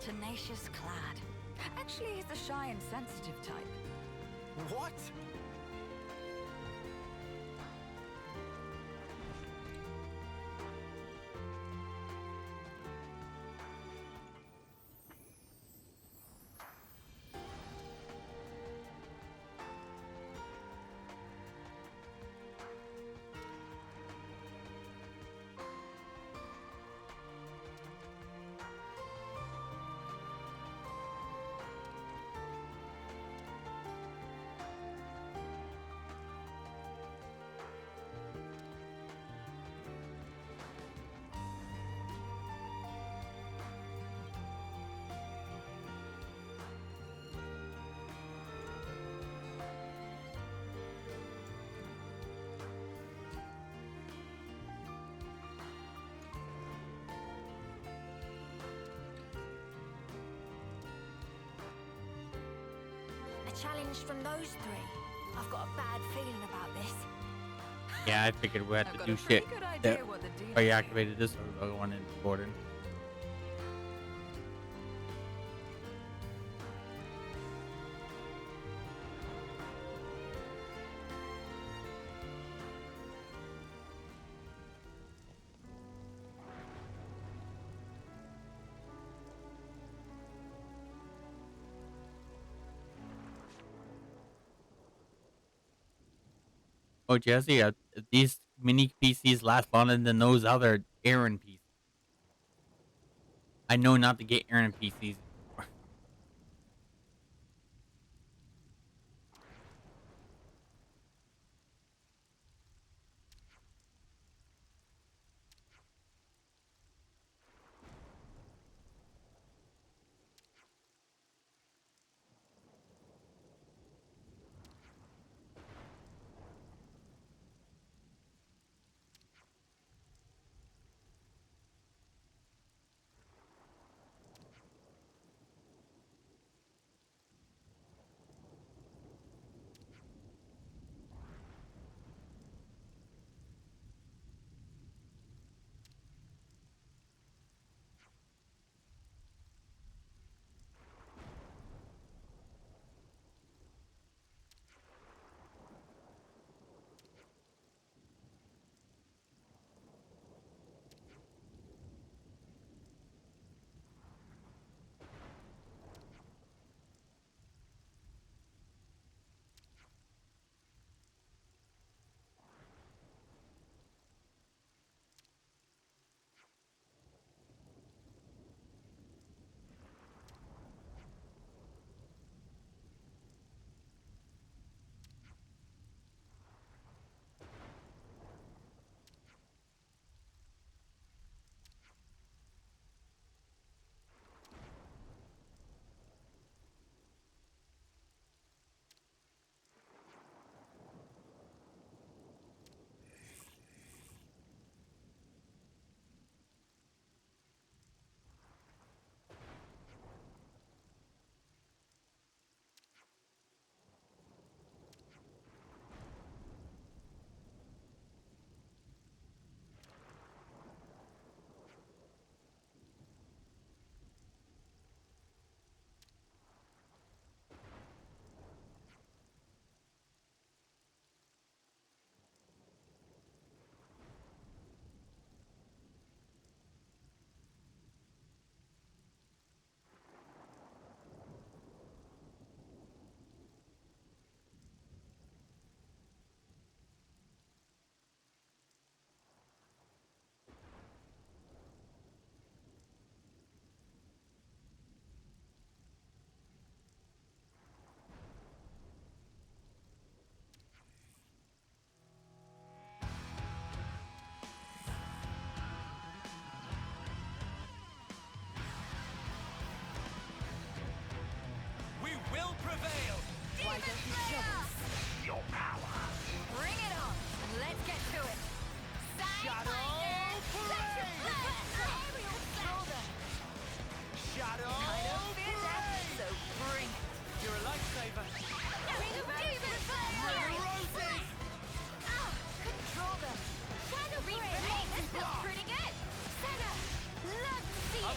tenacious clad. Actually, he's the shy and sensitive type. What? Challenge from those three. I've got a bad feeling about this. Yeah, I figured we had to do shit. Oh, you activated this one in Gordon. Oh, Jesse, these mini PCs last longer than those other Aaron PCs. I know not to get Aaron PCs.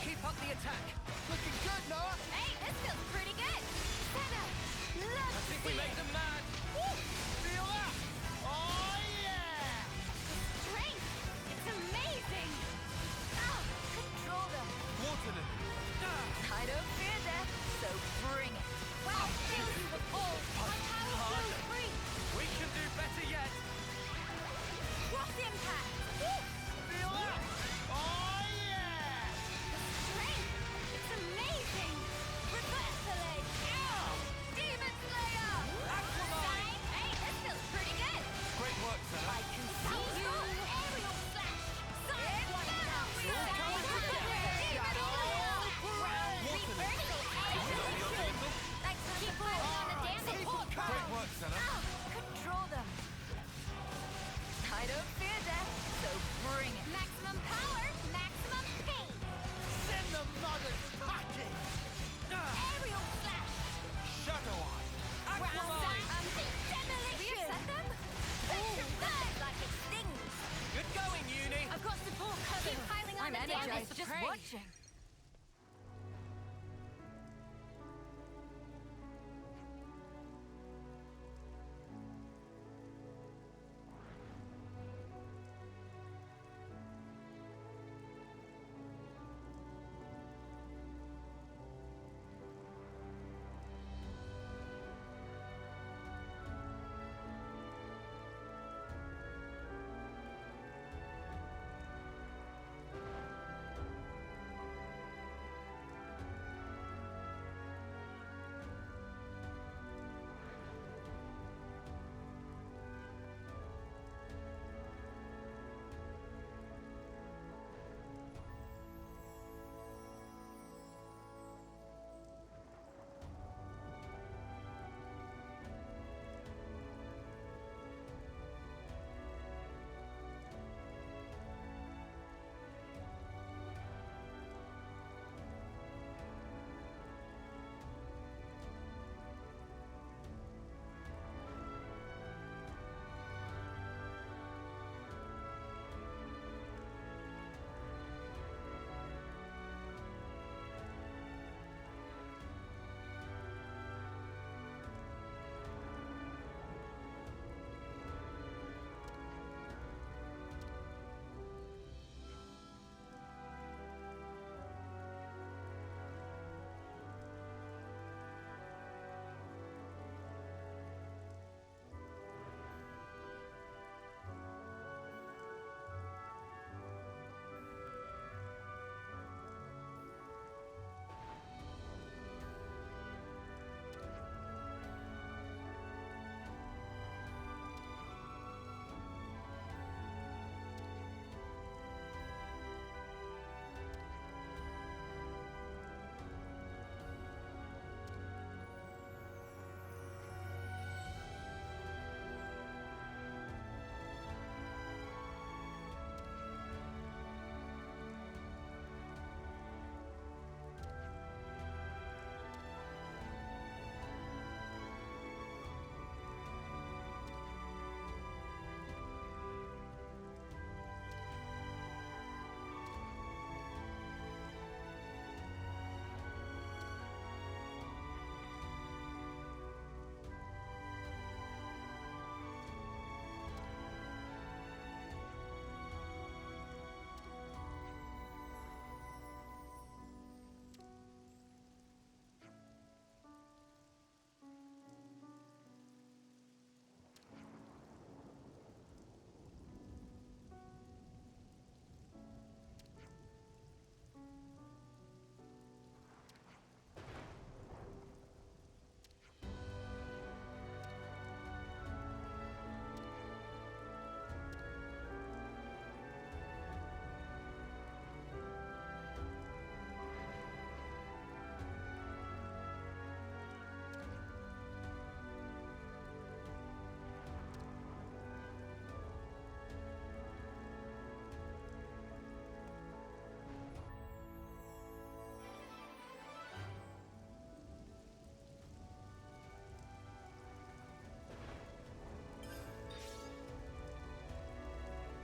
Keep up the attack. Looking good. Thanks for just watching.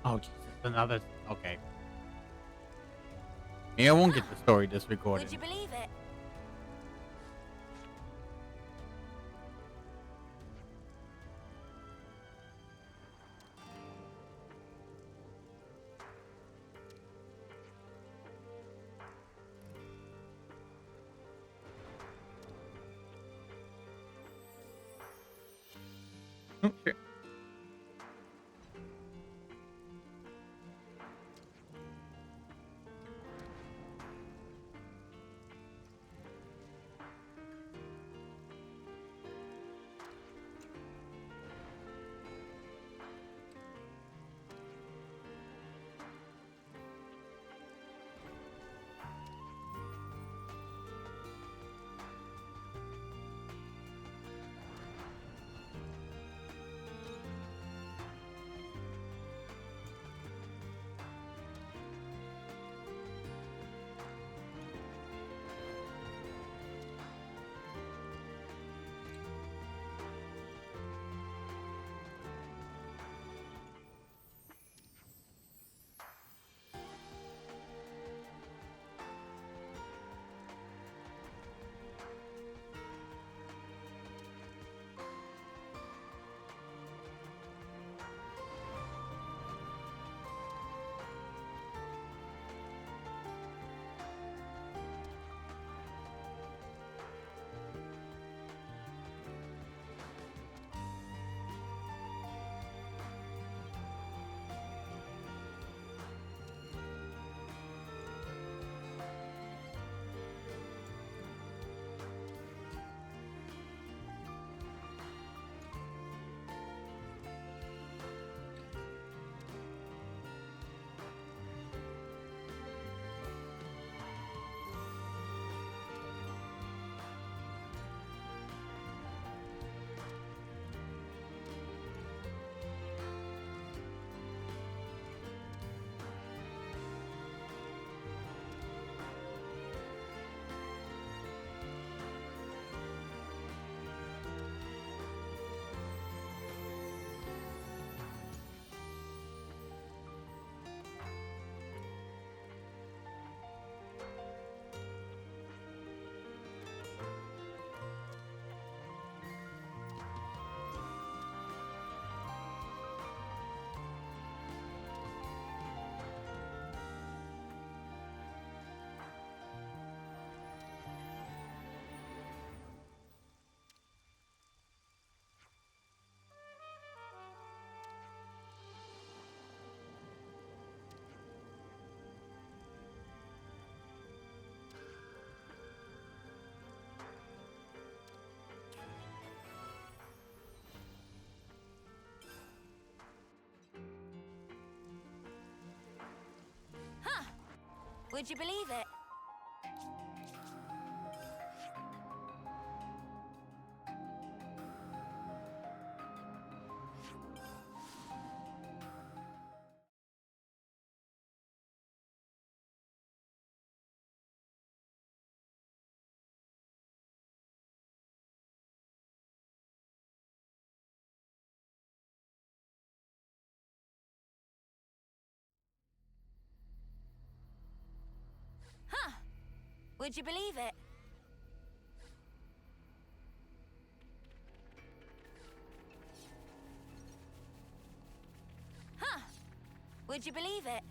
Oh, Jesus. Another. Okay. Maybe I won't get the story just recorded. Would you believe it? Oh, shit. Would you believe it? Huh. Would you believe it? Huh. Would you believe it?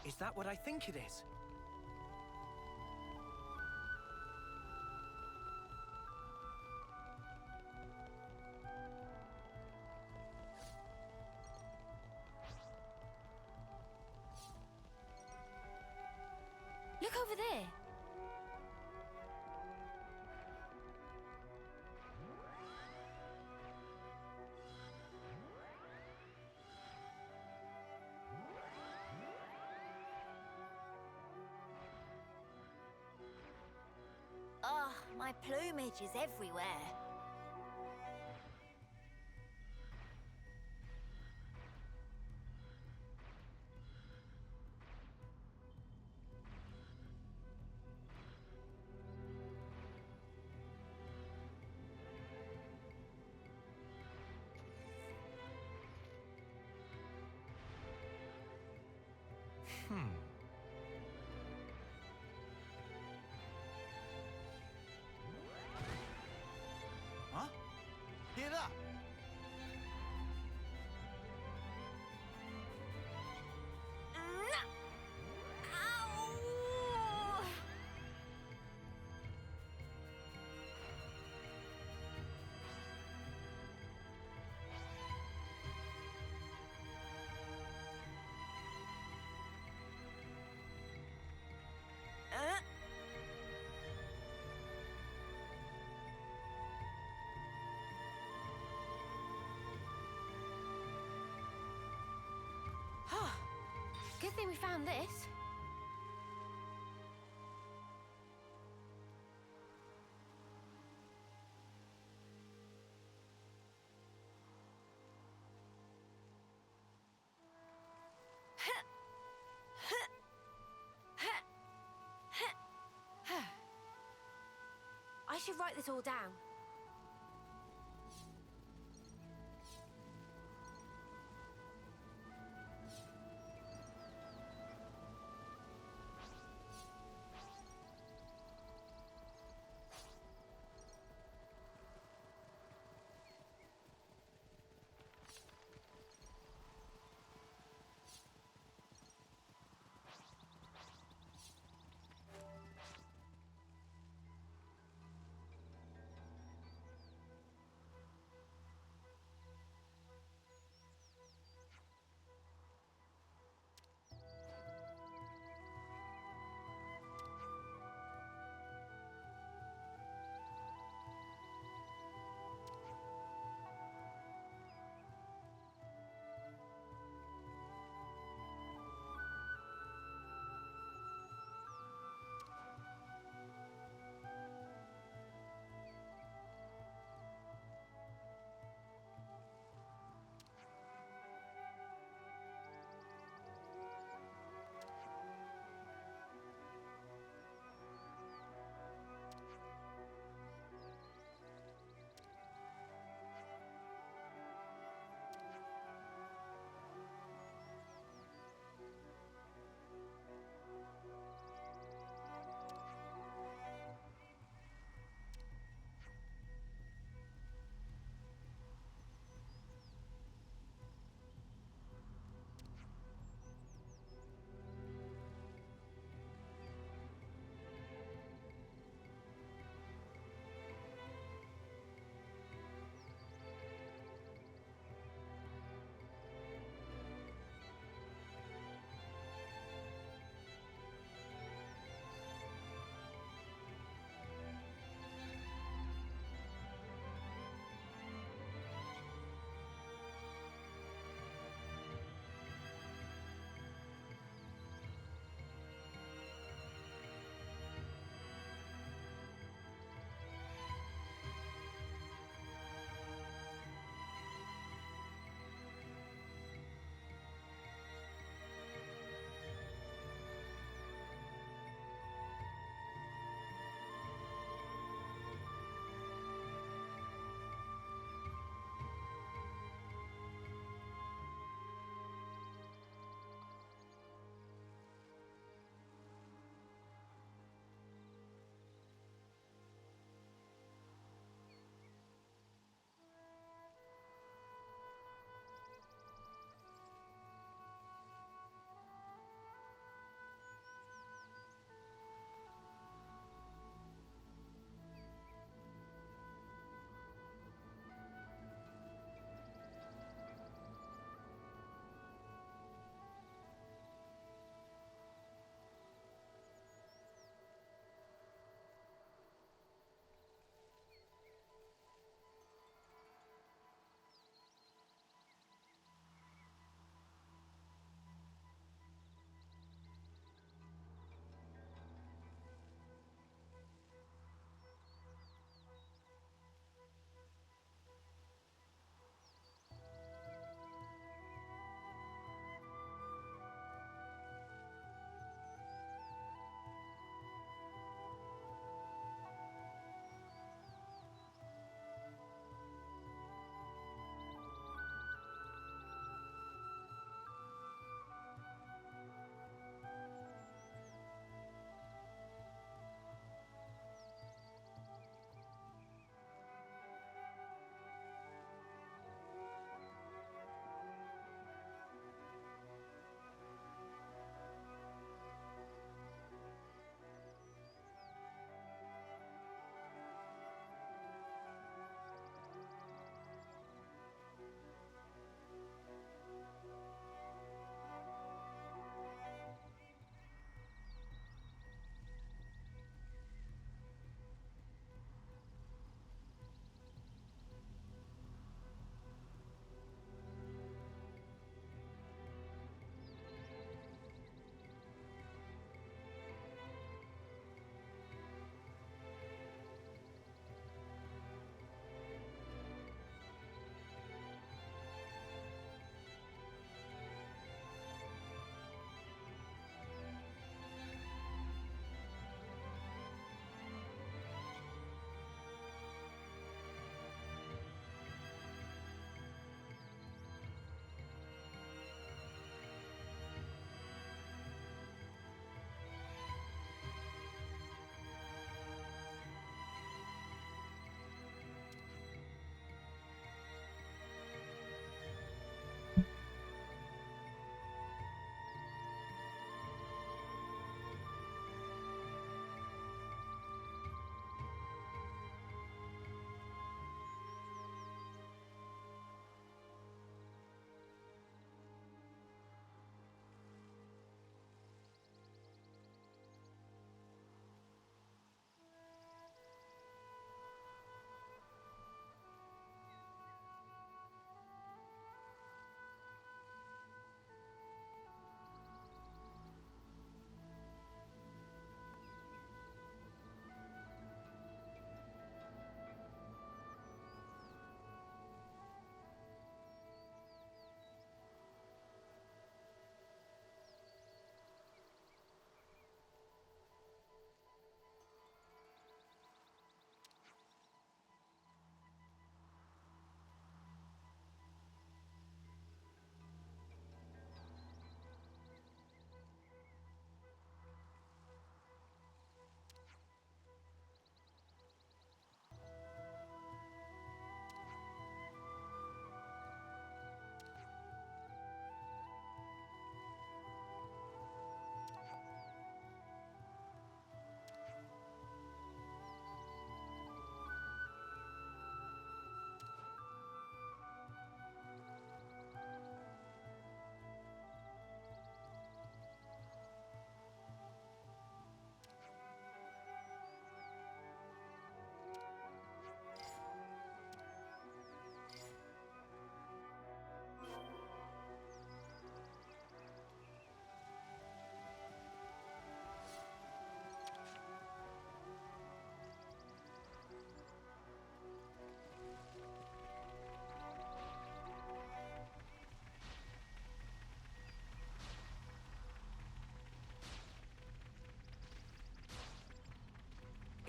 Is that what I think it is? Look over there. Oh, my plumage is everywhere. Huh? Get up! Ow! Good thing we found this. I should write this all down.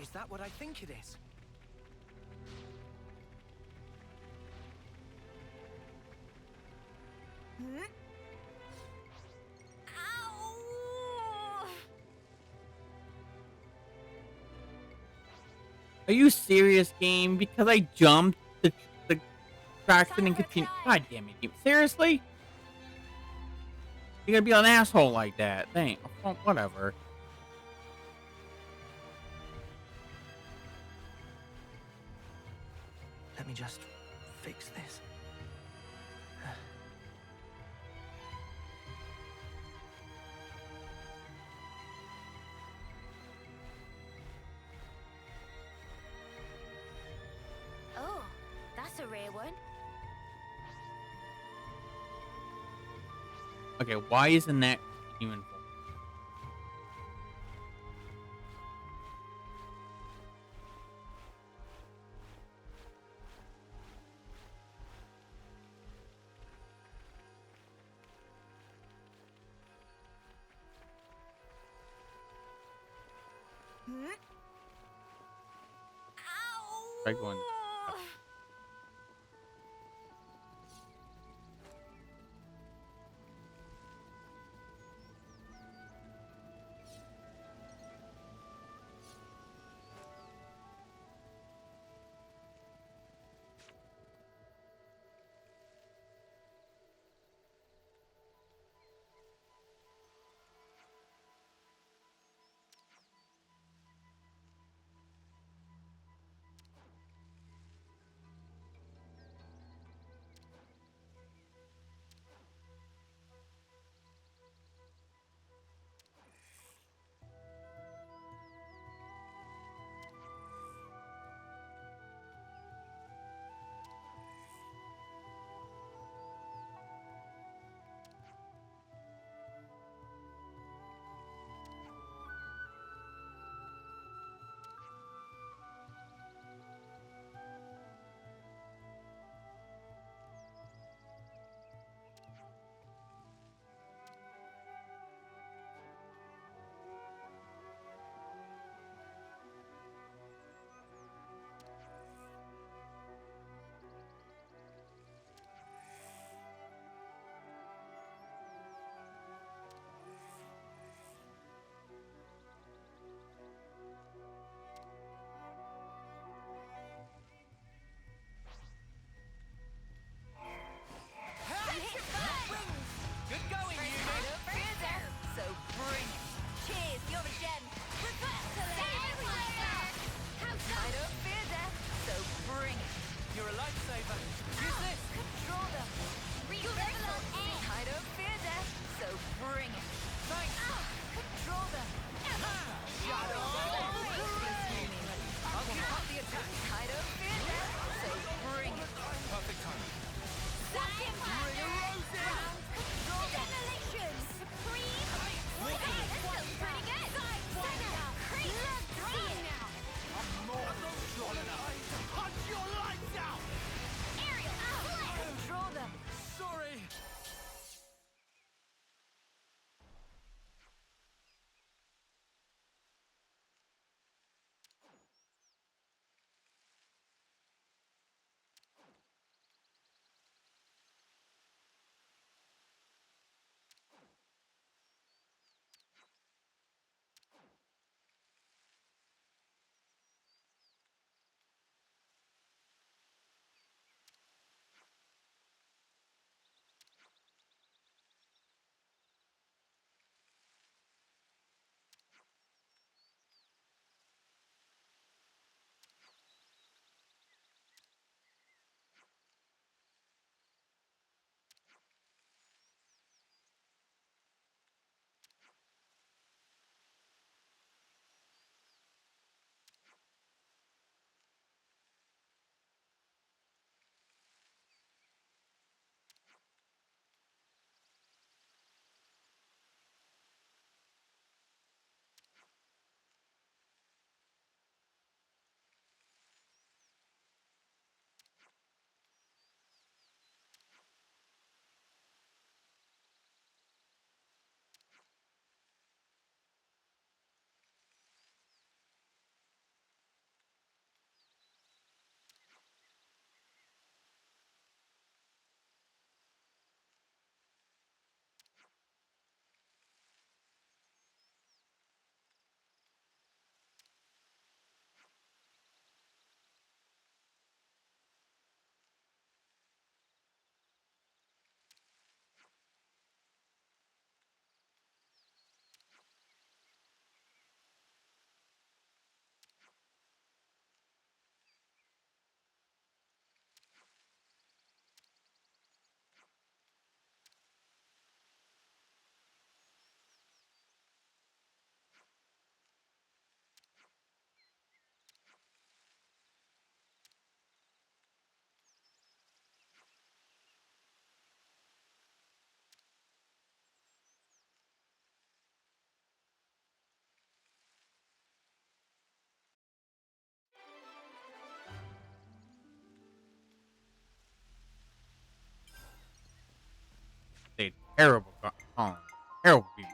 Is that what I think it is? Ow! Are you serious, game? Because I jumped the traction and continued. God damn it, game. Seriously? You're gonna be an asshole like that. Dang. Oh, whatever. Let me just fix this. Oh, that's a rare one. Okay, why isn't that even full? Try going. Ow! terrible colony. Terrible people.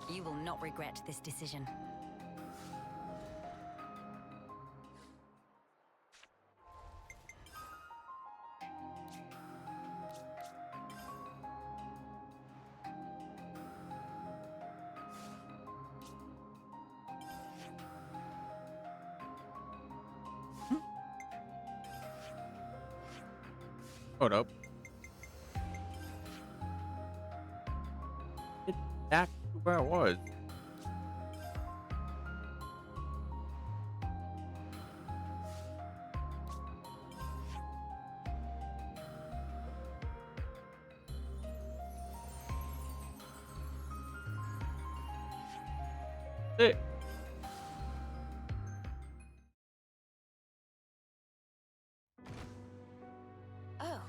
You will not regret this decision. Hold up. Get back to where I was. Hey. Oh.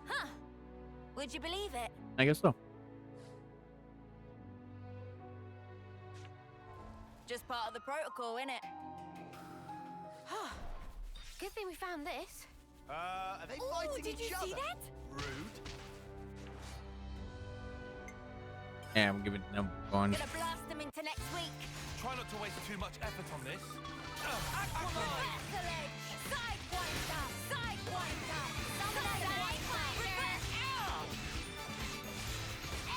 Huh. Would you believe it? I guess so. Just part of the protocol, innit? Good thing we found this. Are they Ooh, fighting did each you other? see that? Rude. Yeah, I'm giving them one. Gonna blast them into next week. Try not to waste too much effort on this. Sacrilege! Sidewinder! Sidewinder! Sidewinder! Reverse out!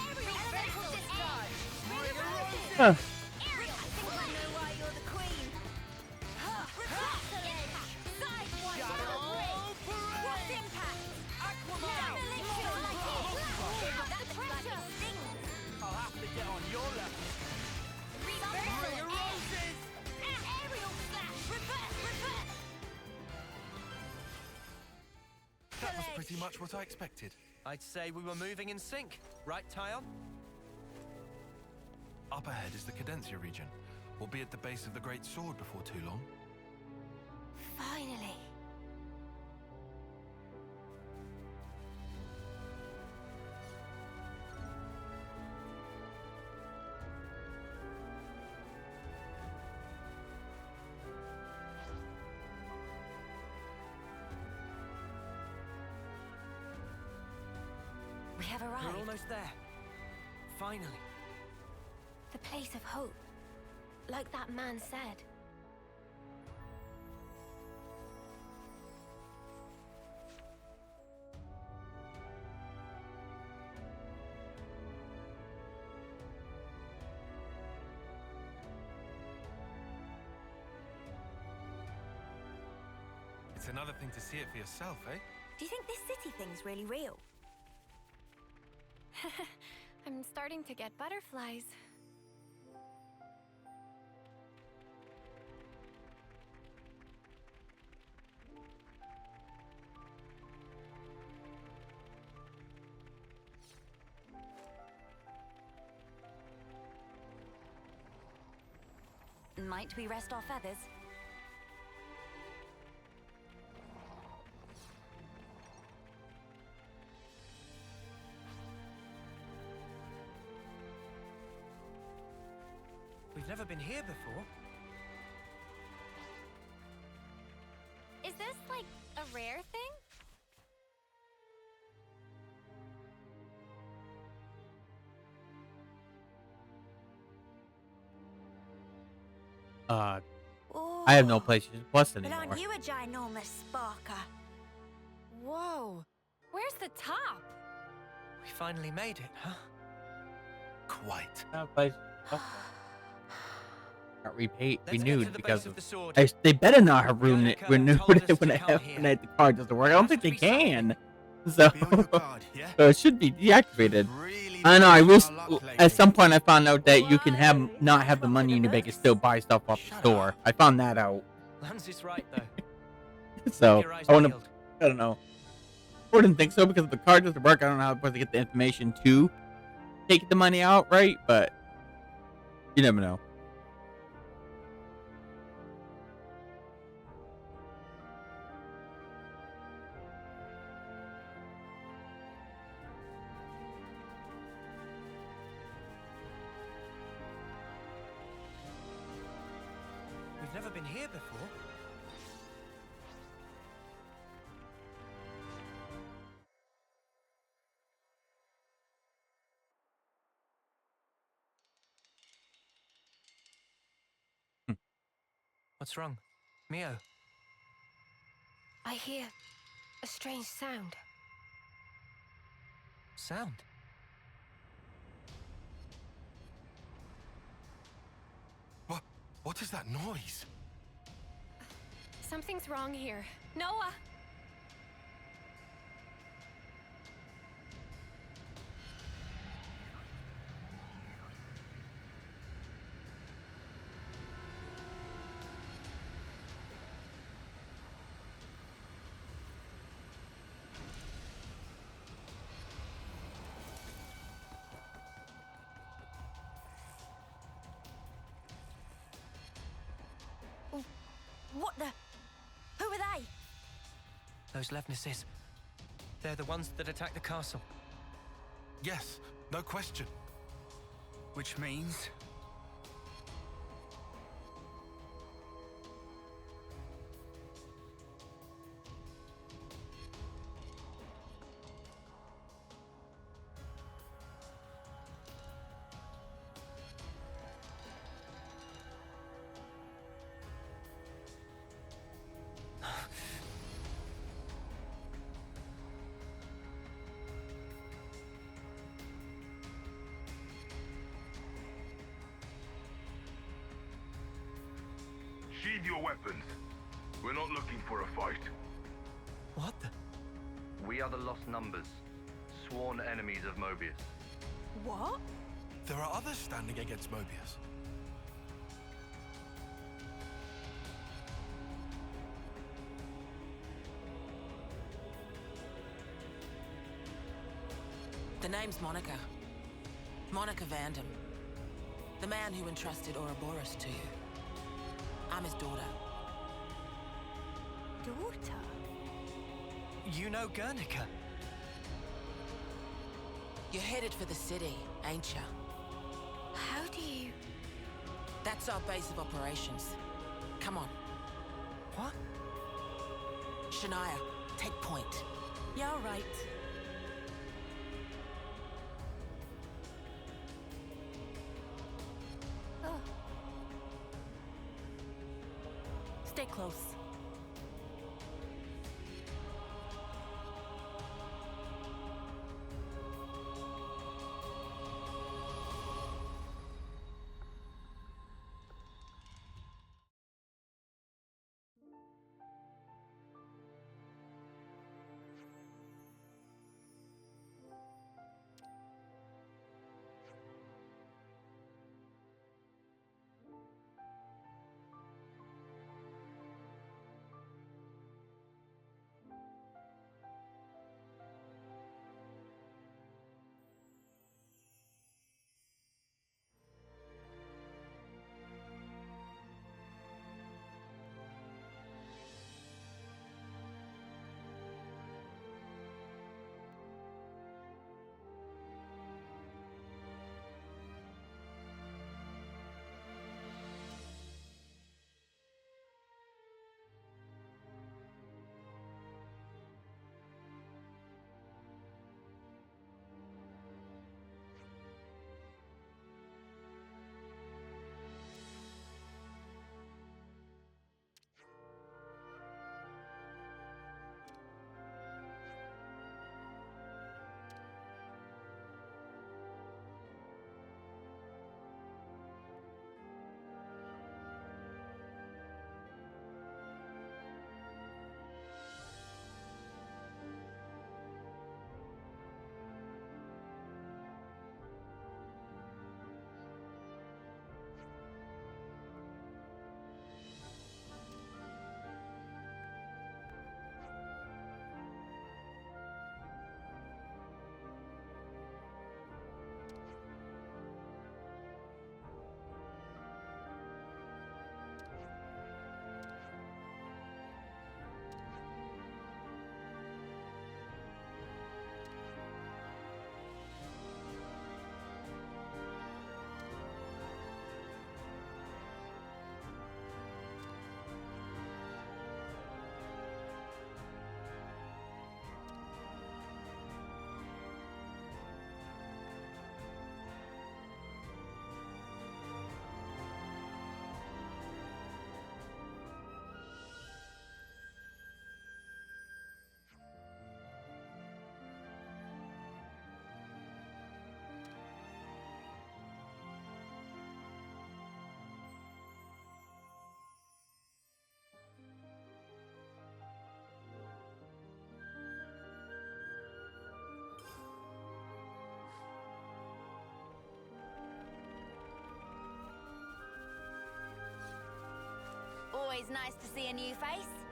Aerial elemental discharge! Huh. Aerial! I think I know why you're the queen. Sacrilege! Sidewinder! What impact? Demolition! That's the pressure! I'll have to get on your level. Reversal! Roses! Aerial slash! Reverse! Reverse! That was pretty much what I expected. I'd say we were moving in sync. Right, Tyon? Up ahead is the Cadencia region. We'll be at the base of the Great Sword before too long. Finally. We have arrived. We're almost there. Finally. The place of hope. Like that man said. It's another thing to see it for yourself, eh? Do you think this city thing's really real? I'm starting to get butterflies. Might we rest our feathers? We've never been here before. Is this like a rare thing? I have no PlayStation Plus But anymore. aren't you a ginormous sparker? Whoa. Where's the top? We finally made it, huh? Quite. I have PlayStation Plus. Got Let's get to renewed the because base of the sword. they better not have renewed Colonel it told us when to I come have here. when the card doesn't work. I don't think they Has to be can. So, Be on your guard, yeah? so it should be deactivated. Really I know. I need wish our luck at lately. some point I found out that you can have not have the money in your bank and still buy stuff off the Shut store. up. I found that out. Lance's right, though. So Your eyes I want to. peeled. I don't know. I didn't think so because if the card doesn't work, I don't know how I'm supposed to get the information to take the money out, right? But you never know. We've never been here before. What's wrong? Mio? I hear a strange sound. Sound? What is that noise? Something's wrong here. Noah! What the? Who are they? Those Levnesses. They're the ones that attacked the castle. Yes, no question. Which means... Sheathe your weapons. We're not looking for a fight. What the? We are the Lost Numbers, sworn enemies of Mobius. What? There are others standing against Mobius. The name's Monica. Monica Vandam. The man who entrusted Ouroboros to you. I'm his daughter. Daughter? You know Guernica? You're headed for the city, ain't ya? How do you... That's our base of operations. Come on. What? Shania, take point. Yeah, all right. Oh. Stay close. always nice to see a new face.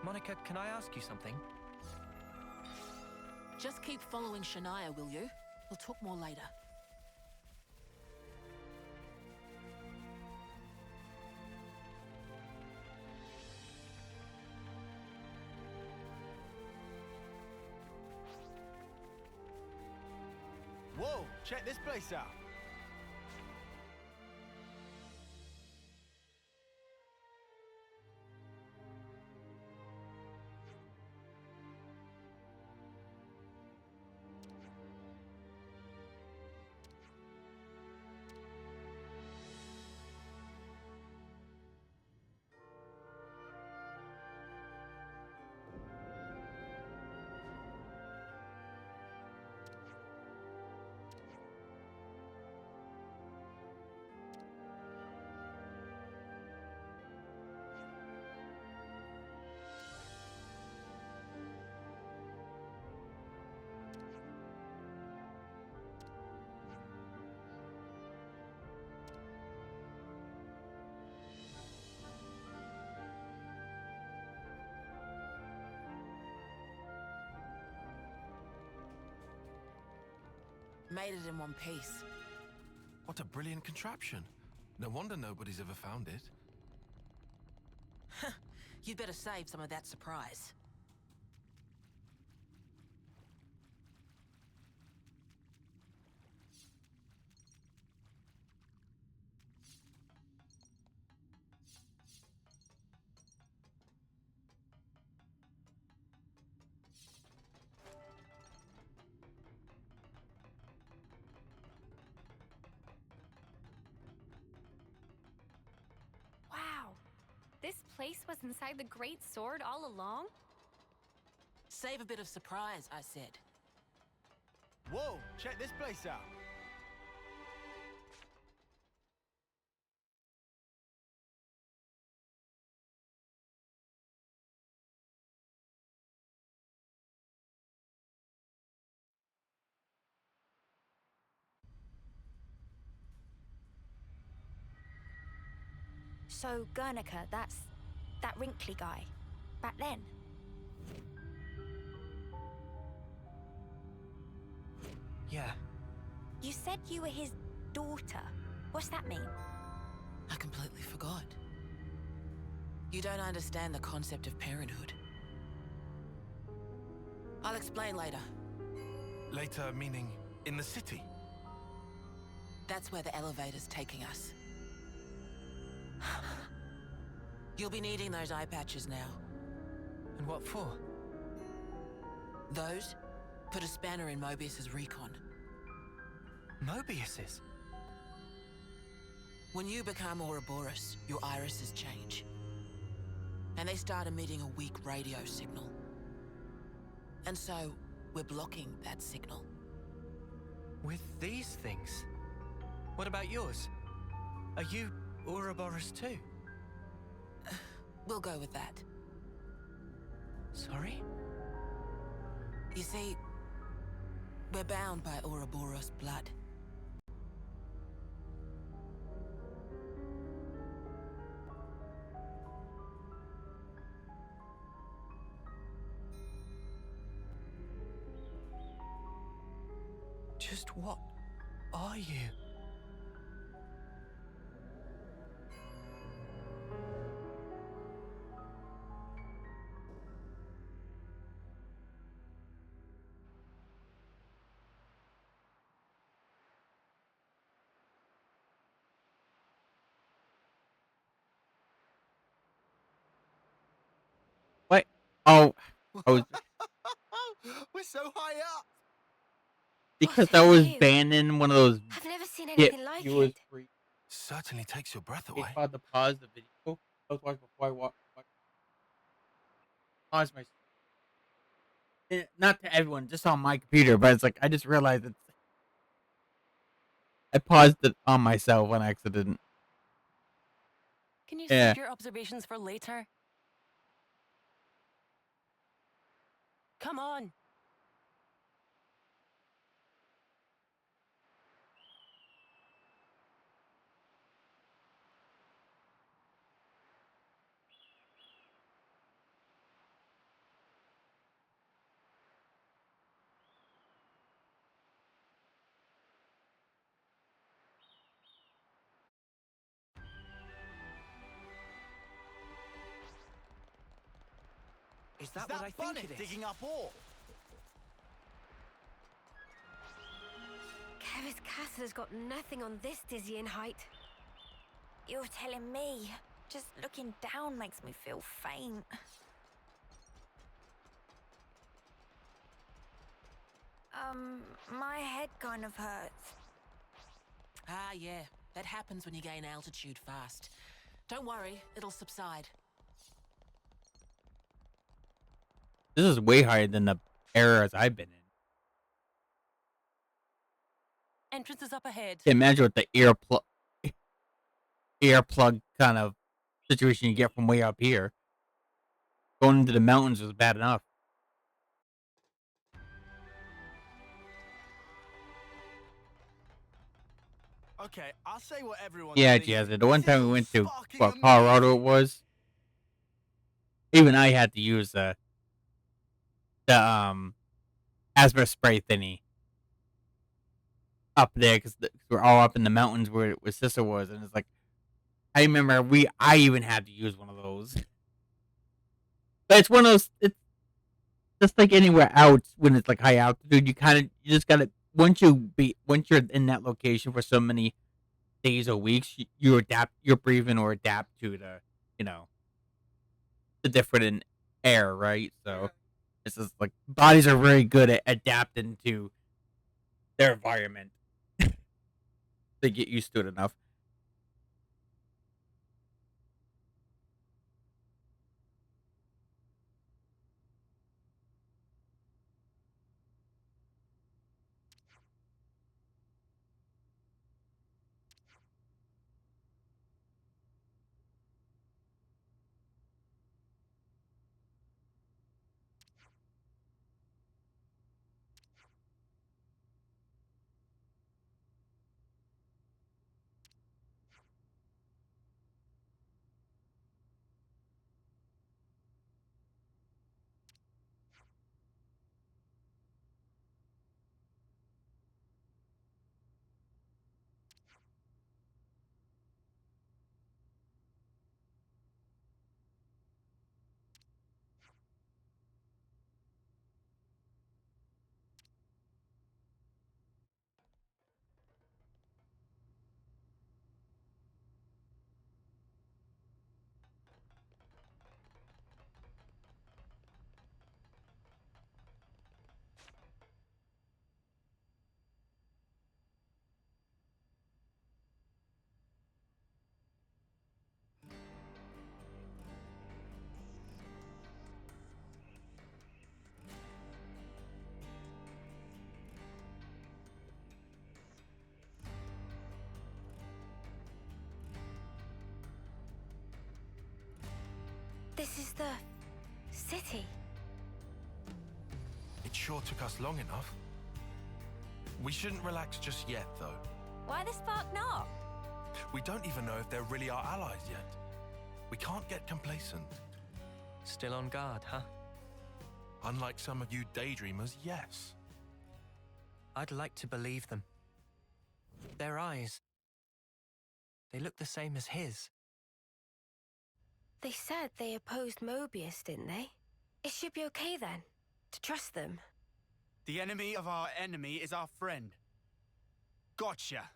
Monica, can I ask you something? Just keep following Shania, will you? We'll talk more later. Whoa, check this place out. Made it in one piece. What a brilliant contraption. No wonder nobody's ever found it. You'd better save some of that surprise. Wow. This place was inside the Great Sword all along? Save a bit of surprise, I said. Whoa, check this place out. So, Guernica, that's that wrinkly guy. Back then. Yeah. You said you were his daughter. What's that mean? I completely forgot. You don't understand the concept of parenthood. I'll explain later. Later, meaning in the city? That's where the elevator's taking us. You'll be needing those eye patches now. And what for? Those put a spanner in Mobius's recon. Mobius's? When you become Ouroboros, your irises change. And they start emitting a weak radio signal. And so, we're blocking that signal. With these things? What about yours? Are you Ouroboros too? We'll go with that. Sorry? You see, we're bound by Ouroboros blood. Just what are you? What? Oh, I was We're so high up! because What I a was view. banning one of those I've never seen hit anything like viewers it. free. Certainly takes your breath It's away. called the pause the video. I was watching before I paused my. Not to everyone, just on my computer, but it's like I just realized I paused it on myself on accident. Can you Yeah. save your observations for later? Come on. Is that what I think it is? Digging up ore? Kevis Casser's got nothing on this dizzying height. You're telling me. Just looking down makes me feel faint. My head kind of hurts. Ah, yeah. That happens when you gain altitude fast. Don't worry, it'll subside. This is way higher than the eras I've been in. Entrance is up ahead. Can't imagine what the earplug kind of situation you get from way up here. Going into the mountains was bad enough. Okay, I'll say what everyone. Yeah, Jazz. The one time we went to Colorado, it was. Even I had to use the asthma spray thingy up there because we're all up in the mountains where Sissa was, and it's like I remember I even had to use one of those. But it's one of those. It's just like anywhere else when it's like high altitude. You just gotta once you're in that location for so many days or weeks, you adapt your breathing or adapt to the different air, right? So it's just like bodies are very good at adapting to their environment. They get used to it enough. This is the city. It sure took us long enough. We shouldn't relax just yet, though. Why the spark not? We don't even know if they're really our allies yet. We can't get complacent. Still on guard, huh? Unlike some of you daydreamers, yes. I'd like to believe them. Their eyes. They look the same as his. They said they opposed Mobius, didn't they? It should be okay then, to trust them. The enemy of our enemy is our friend. Gotcha.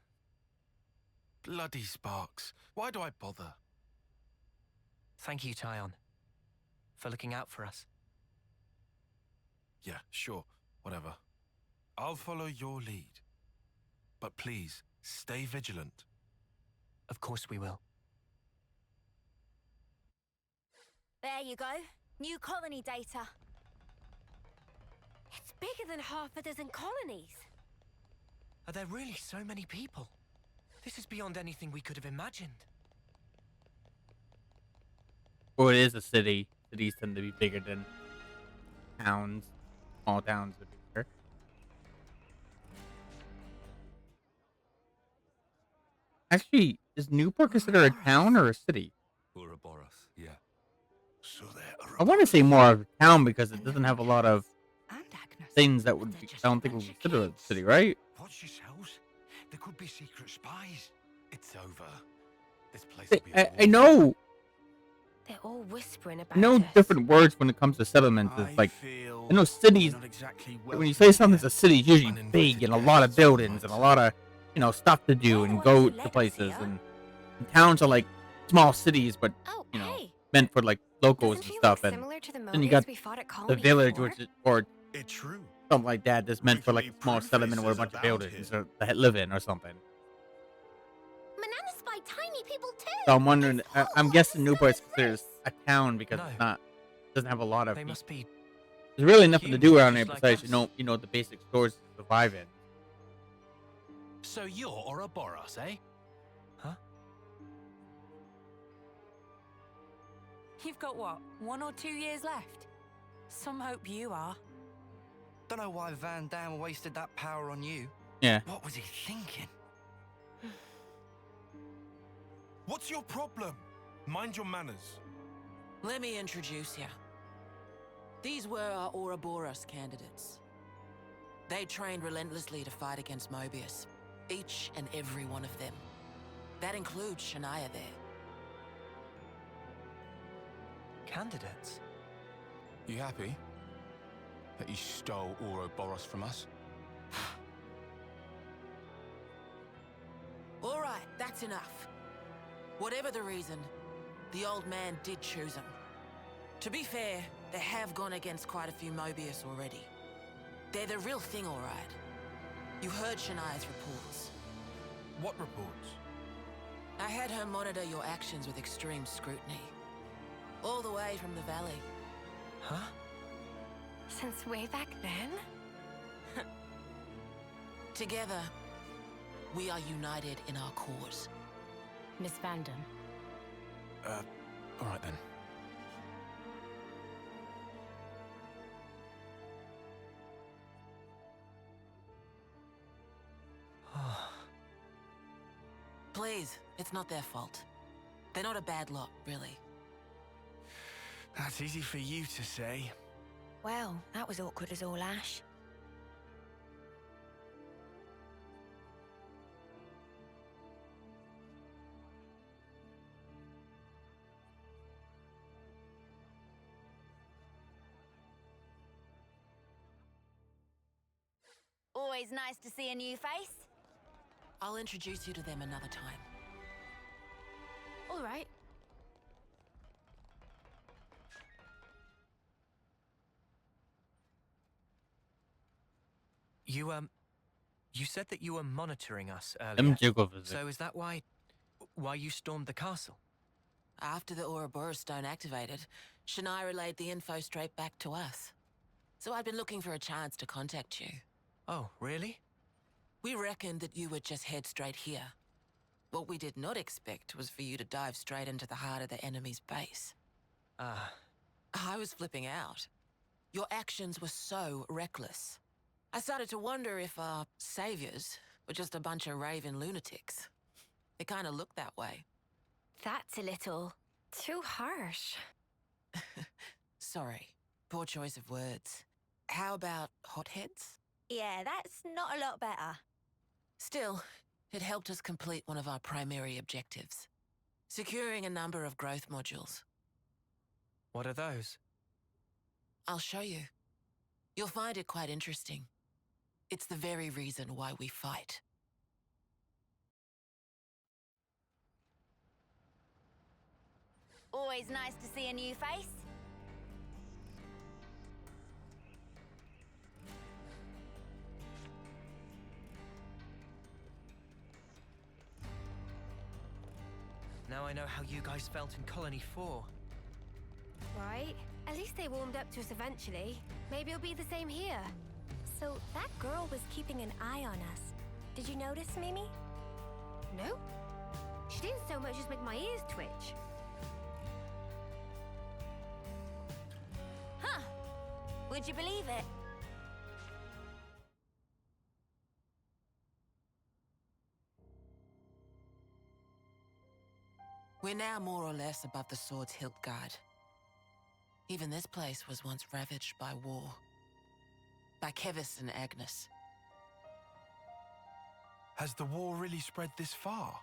Bloody Sparks. Why do I bother? Thank you, Tyon, for looking out for us. Yeah, sure. Whatever. I'll follow your lead. But please, stay vigilant. Of course we will. There you go. New colony data. It's bigger than half a dozen colonies. Are there really so many people? This is beyond anything we could have imagined. Well, it is a city. Cities tend to be bigger than towns. Small towns would be bigger. Actually, is Newport considered a town or a city? Ouroboros, yeah. So they're I want to say more of a town because it doesn't have a lot of And Agnes. things that would be, I don't think would be considered a city, right? Watch yourselves. There could be secret spies. It's over. This place I, will be a I know. They're all whispering about I know us. different words when it comes to settlements. It's like, feel I know cities, not exactly when you say something's a city, it's usually big and a lot of buildings and a lot of, stuff to do and go to places. And towns are like small cities, but, Oh, you know, hey. meant for like locals Doesn't and she stuff. look And similar to the then you Mobius got we fought at the Colony village, before? which is, or it's true. something like that, that's meant for like a Visually small proof settlement with a is bunch of about buildings here. to live in or something. Manana spy tiny people too. So I'm wondering, It's hot. I'm guessing Smell Newport's is considered gross. a town because No. it's not, doesn't have a lot of They people. must be. There's really nothing to do humans around here just like besides, us. the basic stores to survive in. So you're Ouroboros, eh? Huh? You've got what, 1 or 2 years left? Some hope you are. Don't know why Van Damme wasted that power on you. Yeah. What was he thinking? What's your problem? Mind your manners. Let me introduce you. These were our Ouroboros candidates. They trained relentlessly to fight against Mobius. Each and every one of them. That includes Shania there. Candidates? You happy that you stole Ouroboros from us? All right, that's enough. Whatever the reason, the old man did choose them. To be fair, they have gone against quite a few Mobius already. They're the real thing, all right. You heard Shania's reports. What reports? I had her monitor your actions with extreme scrutiny. All the way from the valley. Huh? Since way back then? Together, we are united in our cause. Miss Vandam. All right then. Please, it's not their fault. They're not a bad lot, really. That's easy for you to say. Well, that was awkward as all ash. Always nice to see a new face. I'll introduce you to them another time. All right. You said that you were monitoring us earlier. Them jiggle physics. So is that why you stormed the castle? After the Ouroboros stone activated, Shania relayed the info straight back to us. So I'd been looking for a chance to contact you. Oh, really? We reckoned that you would just head straight here. What we did not expect was for you to dive straight into the heart of the enemy's base. I was flipping out. Your actions were so reckless. I started to wonder if our saviors were just a bunch of raving lunatics. It kind of looked that way. That's a little too harsh. Sorry, poor choice of words. How about hotheads? Yeah, that's not a lot better. Still, it helped us complete one of our primary objectives. Securing a number of growth modules. What are those? I'll show you. You'll find it quite interesting. It's the very reason why we fight. Always nice to see a new face. Now I know how you guys felt in Colony 4. right. At least they warmed up to us eventually. Maybe it'll be the same here. So that girl was keeping an eye on us. Did you notice, Mimi? No? She didn't so much as make my ears twitch. Huh. Would you believe it? We're now more or less above the sword's hilt guard. Even this place was once ravaged by war. By Kevis and Agnes. Has the war really spread this far?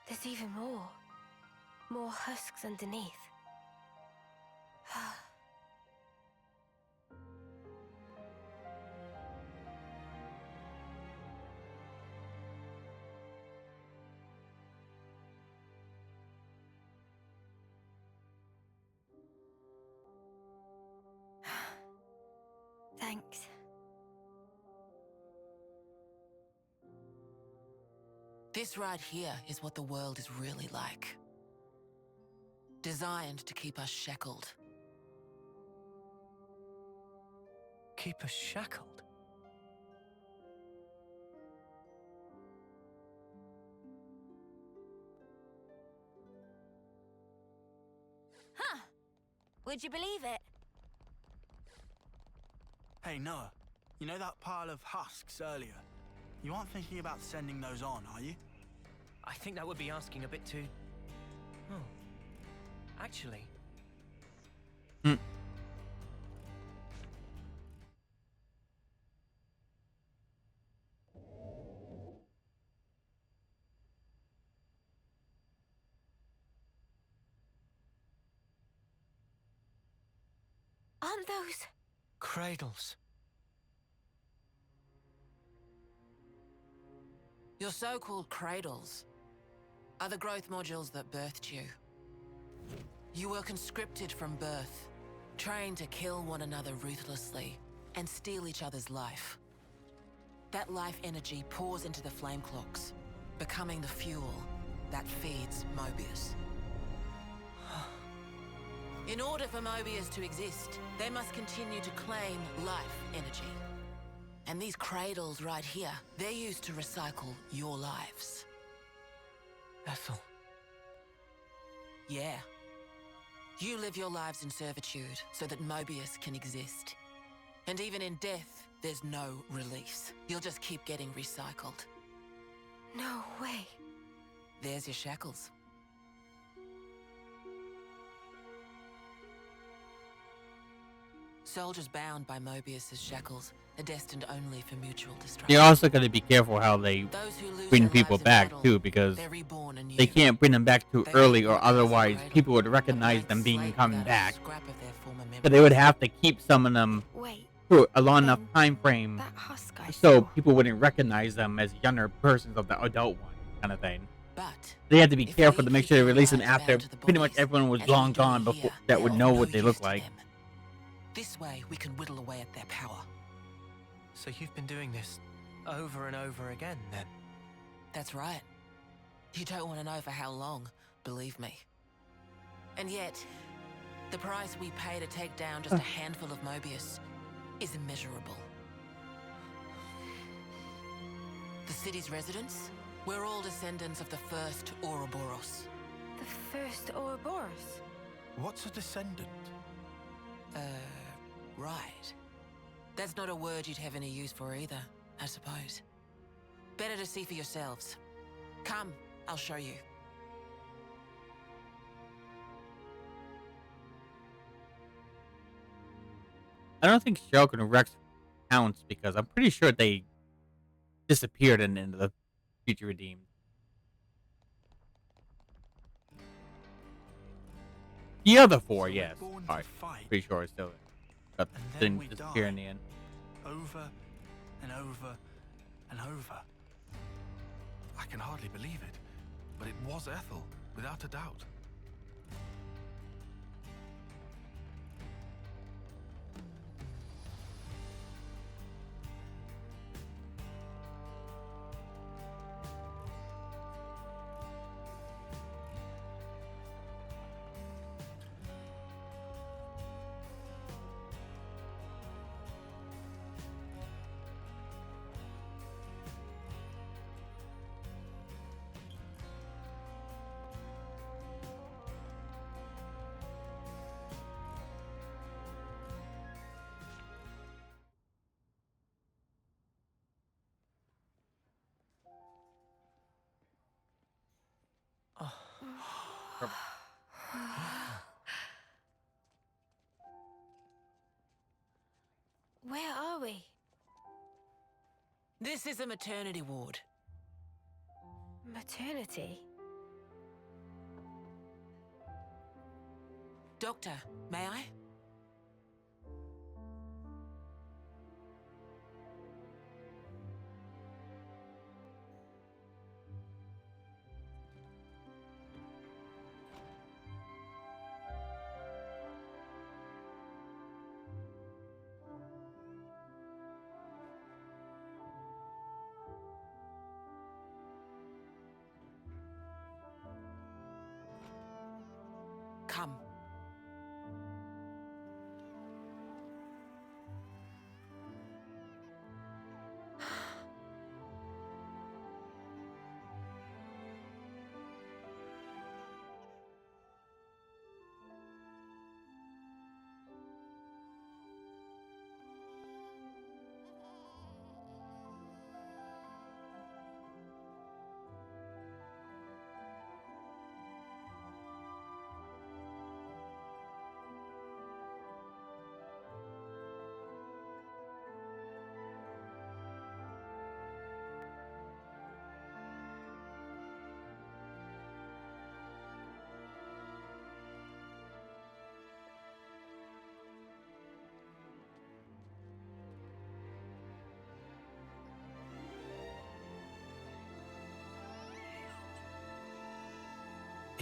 There's even more. More husks underneath. Thanks. This right here is what the world is really like. Designed to keep us shackled. Keep us shackled? Huh. Would you believe it? Hey, Noah. You know that pile of husks earlier? You aren't thinking about sending those on, are you? I think that would be asking a bit too... Oh. Actually... Aren't those... Cradles. Your so-called cradles are the growth modules that birthed you. You were conscripted from birth, trained to kill one another ruthlessly and steal each other's life. That life energy pours into the flame clocks, becoming the fuel that feeds Mobius. In order for Mobius to exist, they must continue to claim life energy. And these cradles right here, they're used to recycle your lives. Ethel. Yeah. You live your lives in servitude so that Mobius can exist. And even in death, there's no release. You'll just keep getting recycled. No way. There's your shackles. Soldiers bound by Mobius's shackles are destined only for mutual destruction. You also got to be careful how they bring people back too, because they can't bring them back too early, or otherwise people would recognize them being coming back. But they would have to keep some of them for a long enough time frame, so people wouldn't recognize them as younger persons of the adult one, kind of thing. They had to be careful to make sure they release them after pretty much everyone was long gone before that would know what they look like. This way, we can whittle away at their power. So you've been doing this over and over again, then? That's right. You don't want to know for how long, believe me. And yet, the price we pay to take down just a handful of Mobius is immeasurable. The city's residents, we're all descendants of the first Ouroboros. The first Ouroboros? What's a descendant? Right. That's not a word you'd have any use for either, I suppose. Better to see for yourselves. Come, I'll show you. I don't think Shulk and Rex counts because I'm pretty sure they disappeared in the Future Redeemed. The other four, yes. Alright, pretty sure it's still but didn't disappear in the end. Over and over and over. I can hardly believe it, but it was Ethel, without a doubt. trouble. Where are we? This is a maternity ward. Maternity? Doctor, may I? Come.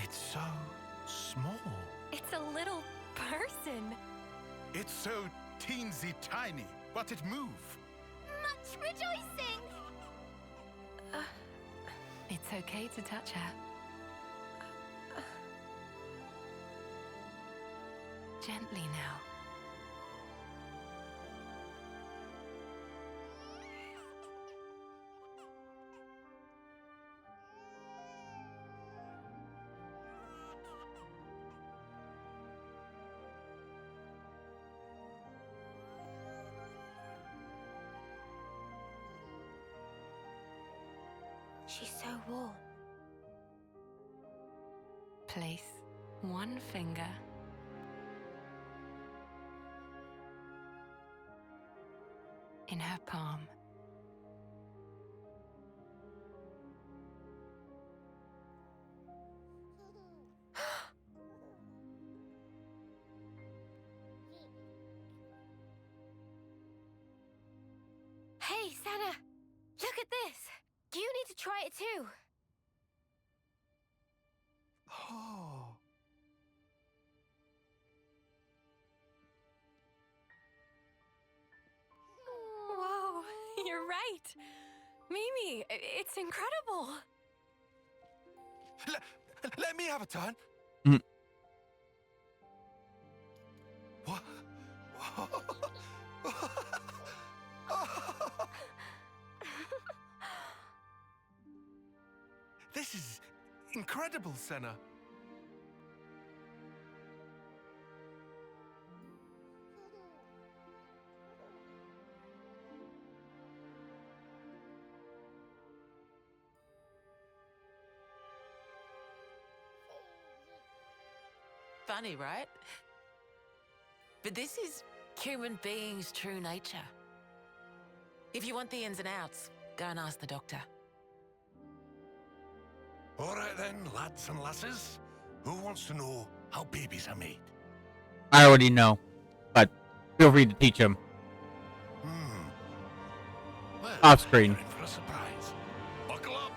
It's so small. It's a little person. It's so teensy tiny, but it moves. Much rejoicing! It's okay to touch her. Gently now. She's so warm. Place one finger in her palm. Hey, Sana! Look at this! You need to try it too. Oh. Whoa, you're right. Mimi, it's incredible. Let me have a turn. Mm. What? This is incredible, Senna. Funny, right? But this is human beings' true nature. If you want the ins and outs, go and ask the doctor. All right then, lads and lasses. Who wants to know how babies are made? I already know, but feel free to teach him Well, off screen. you're in for a surprise. Buckle up.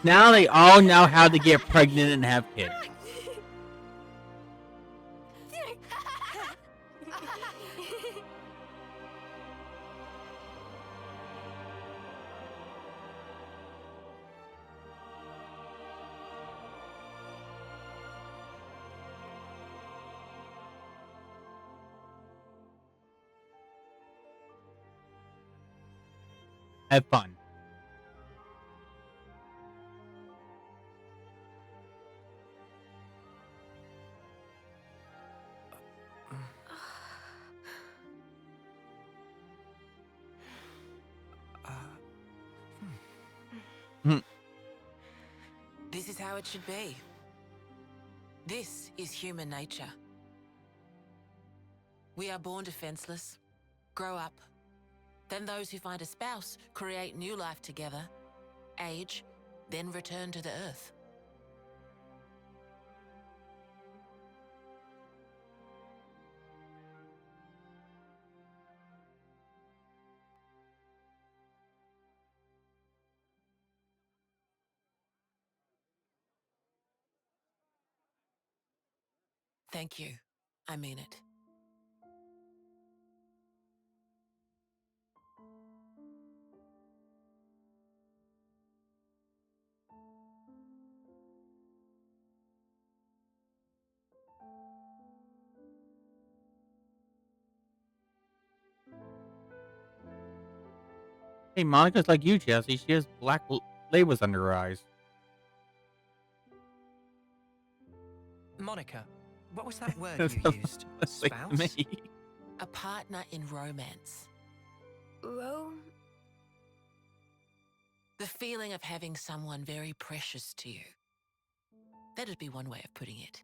Now they all know how to get pregnant and have kids. Have fun. Mhm. This is how it should be. This is human nature. We are born defenseless, grow up. Then those who find a spouse create new life together, age, then return to the earth. Thank you. I mean it. Hey, Monica's like you, Jesse. She has black labels under her eyes. Monica, what was that word That's you like used? me. Spouse? A partner in romance. Rome? The feeling of having someone very precious to you. That'd be one way of putting it.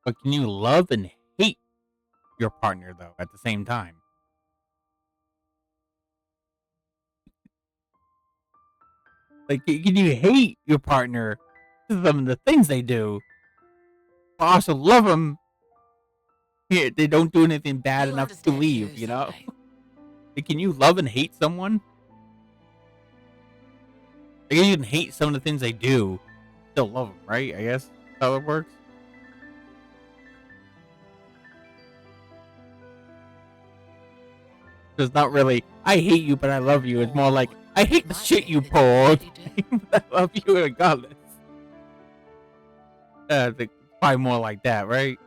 But can you love and hate your partner, though, at the same time? Like, can you hate your partner for some of the things they do, but also love them? Here, they don't do anything bad You enough to understand leave, too, you know? someday. Like, can you love and hate someone? Like, you can hate some of the things they do, still love them, right? I guess that's how it works. So it's not really, I hate you, but I love you. It's more like, I hate the Might shit be you that pull, already do. but I love you regardless. It's probably more like that, right?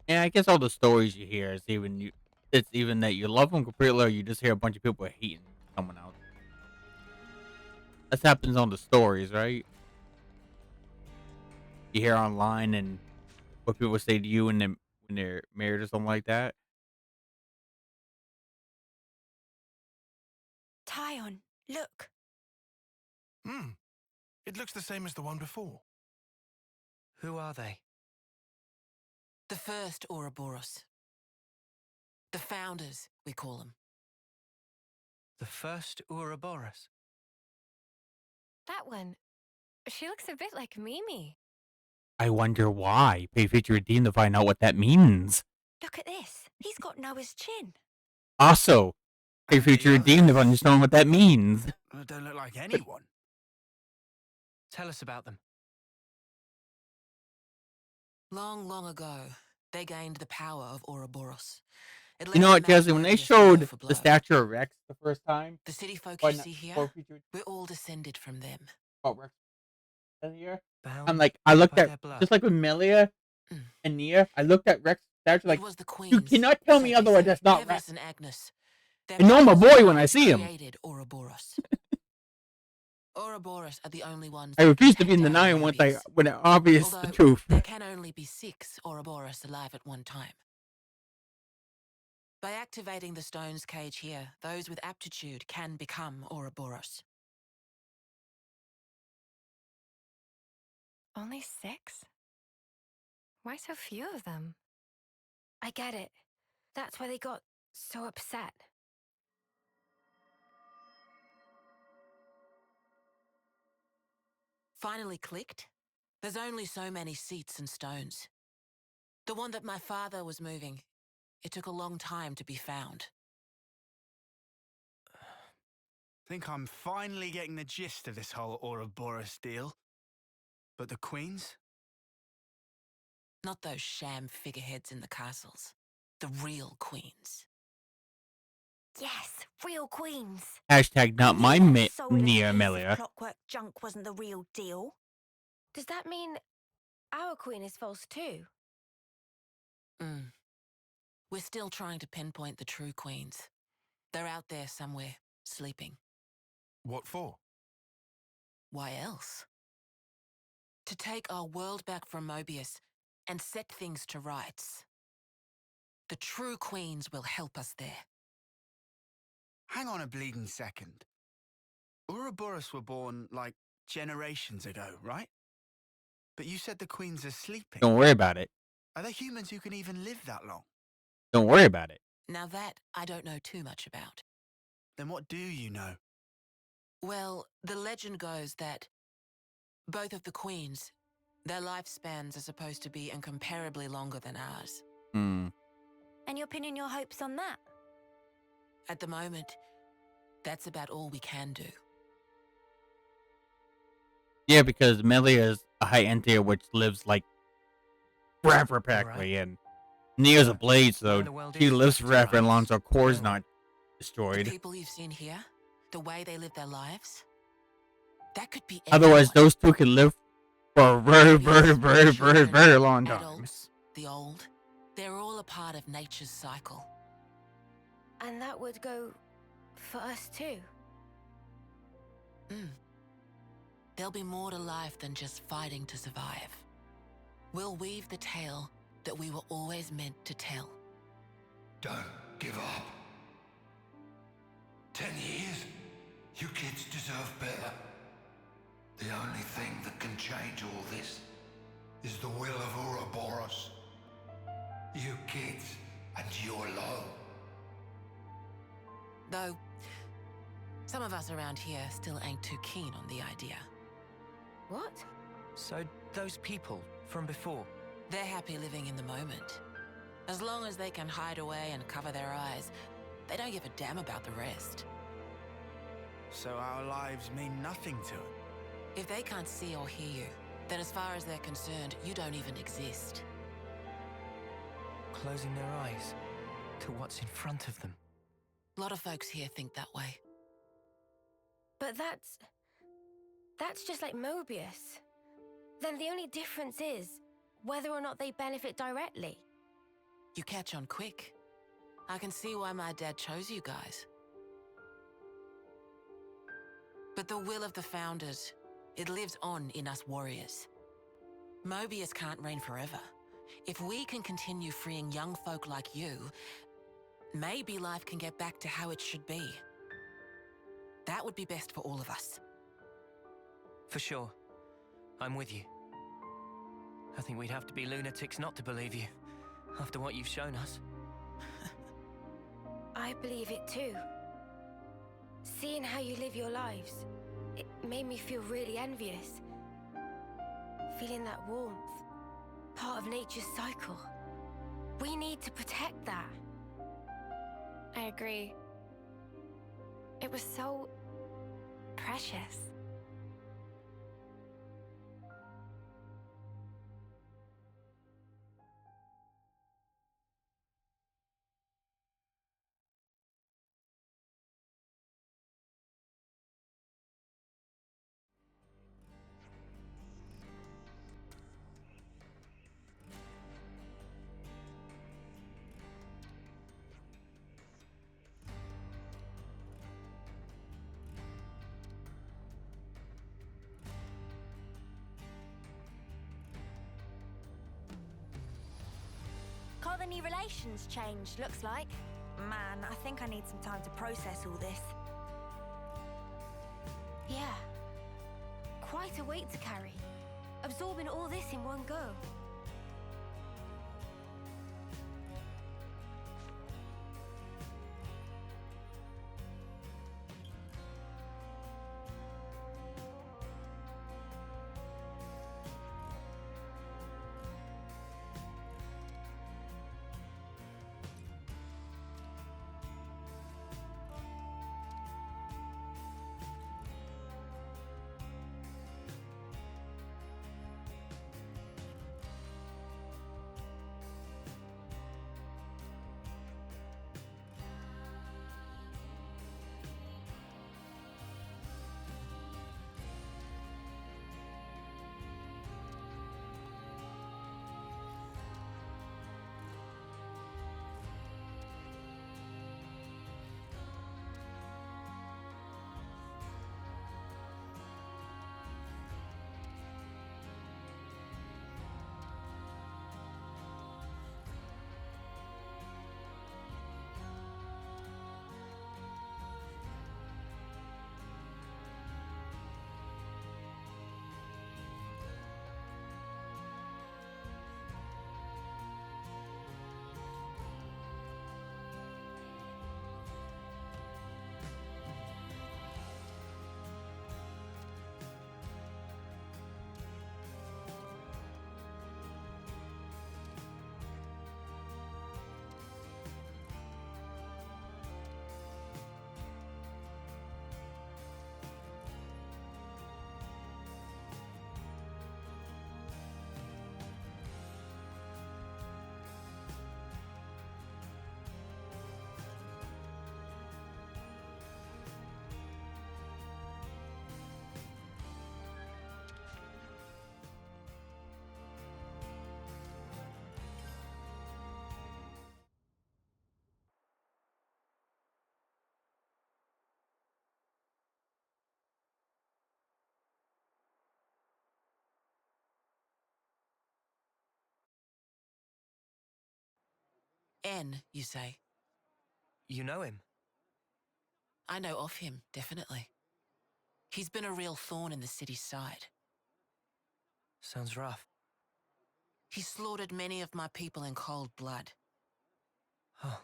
Yeah, I guess all the stories you hear is it's even that you love them completely, or you just hear a bunch of people hating someone else. That happens on the stories, right? You hear online and what people say to you when they're married or something like that. Tyon, look. Hmm. It looks the same as the one before. Who are they? The first Ouroboros. The founders, we call them. The first Ouroboros. That one. She looks a bit like Mimi. I wonder why. Pay future redeem to find out what that means. Look at this. He's got Noah's chin. Also, pay And future the redeem to others understand what that means. don't look like anyone. Tell us about them. Long, long ago, they gained the power of Ouroboros. It You left know them what, Jesse? When they outmobius blow showed for blow. the statue of Rex the first time, The city folk or you not, see here, or future, we're all descended from them. oh, Rex here. I'm Bound like, I looked by at their blood. just like with Melia Mm. and Nia. I looked at Rex statue like, It was the queens. you cannot tell me so they otherwise. say, That's not Rex. Everest and Agnes. I know I'm a boy when I see him. Created Ouroboros. Ouroboros are the only ones. I that refuse can to be in take down denial Mobius. when it obvious the Although truth. there can only be 6 Ouroboros alive at one time. By activating the stone's cage here, those with aptitude can become Ouroboros. Only 6? Why so few of them? I get it. That's why they got so upset. Finally clicked? There's only so many seats and stones. The one that my father was moving, it took a long time to be found. Think I'm finally getting the gist of this whole Ouroboros deal. But the queens? Not those sham figureheads in the castles. The real queens. Yes, real queens. Hashtag not You my never sold us Nia piece of Amelia. clockwork junk wasn't the real deal. Does that mean our queen is false too? We're still trying to pinpoint the true queens. They're out there somewhere, sleeping. What for? Why else? To take our world back from Mobius and set things to rights. The true queens will help us there. Hang on a bleeding second. Ouroboros were born, like, generations ago, right? But you said the queens are sleeping. Don't worry about it. Are there humans who can even live that long? Don't worry about it. Now that I don't know too much about. Then what do you know? Well, the legend goes that both of the queens, their lifespans are supposed to be incomparably longer than ours. And you're pinning your hopes on that? At the moment, that's about all we can do. Yeah, because Amelia is a high entier which lives like forever practically, and Nia's a blade, so she lives forever as long as her core's not destroyed. The people you've seen here, the way they live their lives, that could be Otherwise, anyone. those two can live for a very, very, very, very, very long time. Adults, the old, they're all a part of nature's cycle. And that would go for us too. There'll be more to life than just fighting to survive. We'll weave the tale that we were always meant to tell. Don't give up. 10 years? You kids deserve better. The only thing that can change all this is the will of Ouroboros. You kids and your low. Though, some of us around here still ain't too keen on the idea. What? So, those people from before? They're happy living in the moment. As long as they can hide away and cover their eyes, they don't give a damn about the rest. So our lives mean nothing to them? If they can't see or hear you, then as far as they're concerned, you don't even exist. Closing their eyes to what's in front of them. A lot of folks here think that way. But that's just like Mobius. Then the only difference is whether or not they benefit directly. You catch on quick. I can see why my dad chose you guys. But the will of the Founders, it lives on in us warriors. Mobius can't reign forever. If we can continue freeing young folk like you, maybe life can get back to how it should be. That would be best for all of us. For sure. I'm with you. I think we'd have to be lunatics not to believe you, after what you've shown us. I believe it too. Seeing how you live your lives, it made me feel really envious. Feeling that warmth, part of nature's cycle. We need to protect that. I agree. It was so precious. Colony relations changed, looks like. Man, I think I need some time to process all this. Yeah. Quite a weight to carry. Absorbing all this in one go. N, you say? You know him? I know of him, definitely. He's been a real thorn in the city's side. Sounds rough. He slaughtered many of my people in cold blood. Oh.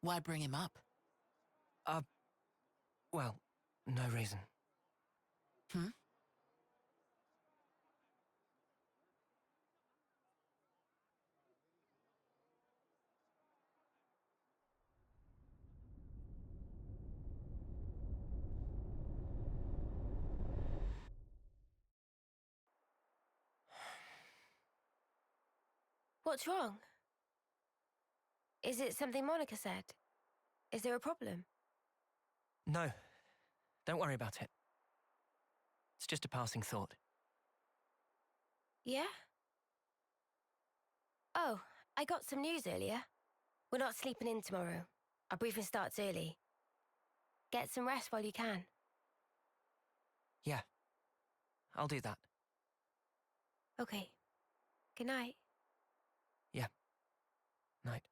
Why bring him up? Well, no reason. Hmm? What's wrong? Is it something Monica said? Is there a problem? No. Don't worry about it. It's just a passing thought. Yeah? Oh, I got some news earlier. We're not sleeping in tomorrow. Our briefing starts early. Get some rest while you can. Yeah. I'll do that. Okay. Good night. Yeah. Night.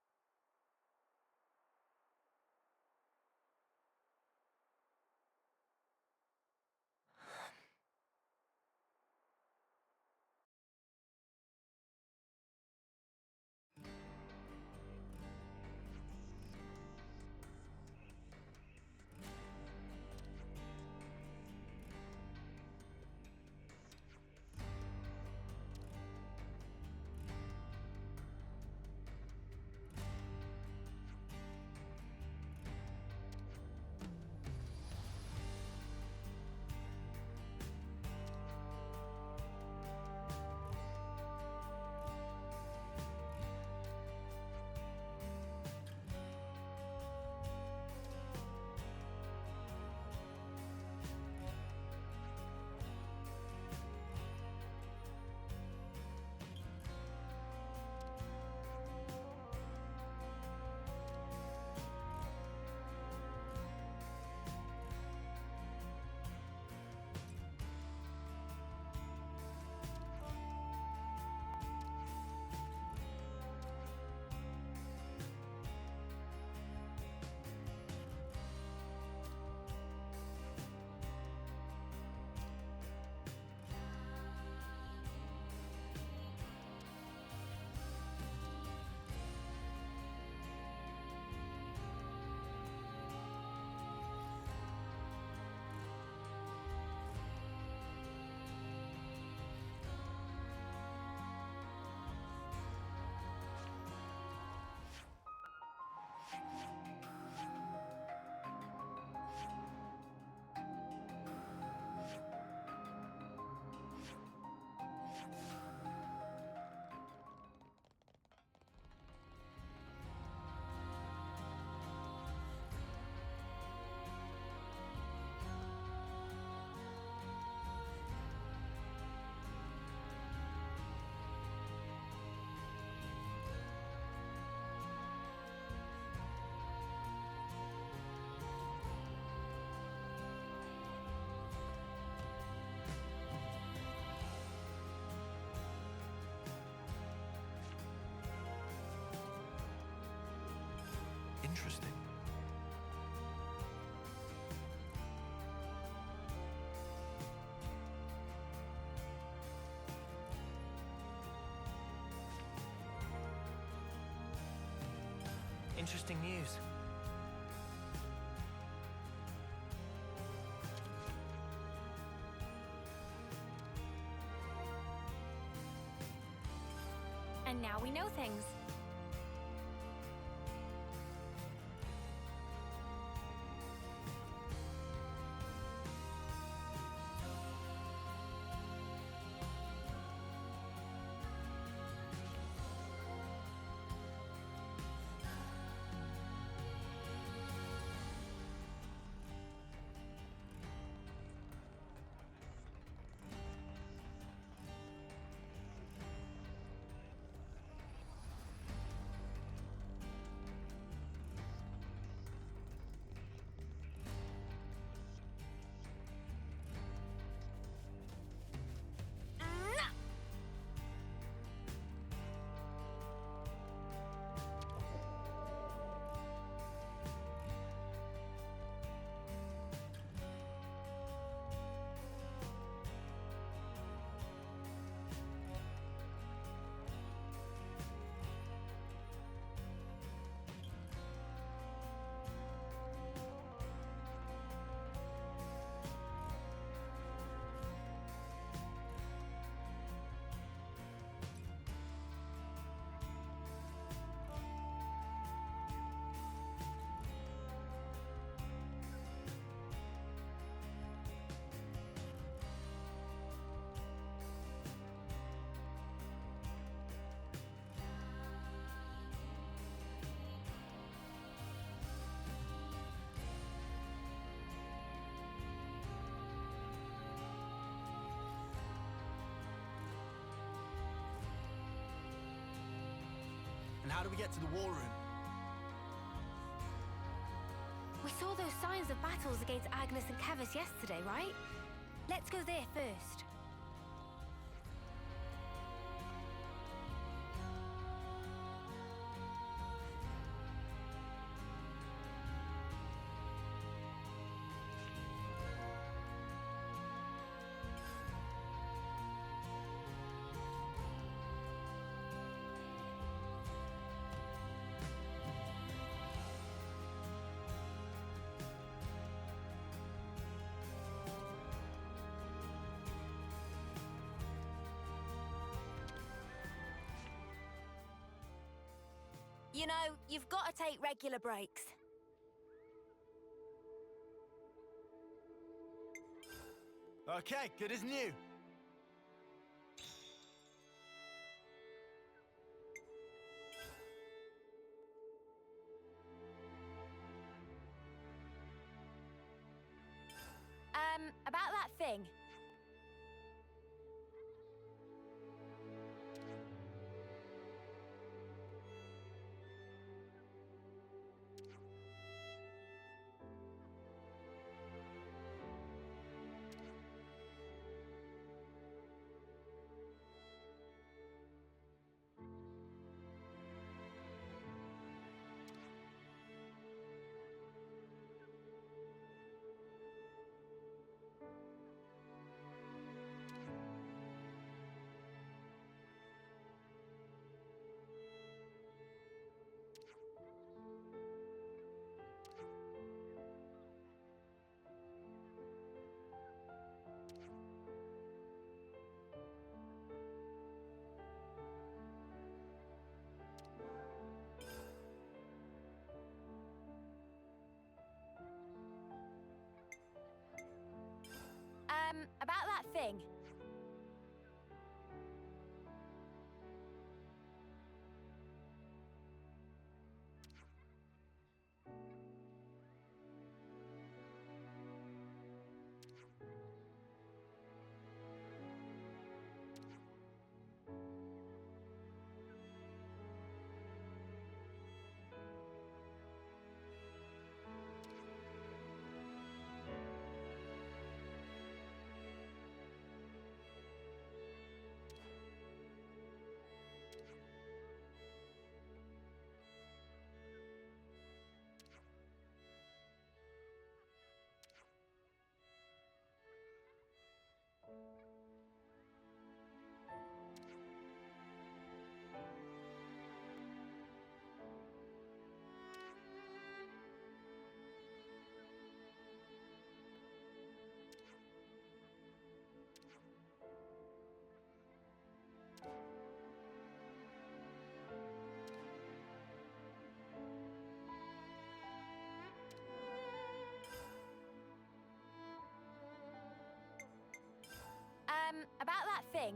Interesting. Interesting news. And now we know things. how do we get to the war room? We saw those signs of battles against Agnes and Kevus yesterday, right? Let's go there first. You know, you've got to take regular breaks. Okay, good as new. About that thing. About that thing. About that thing.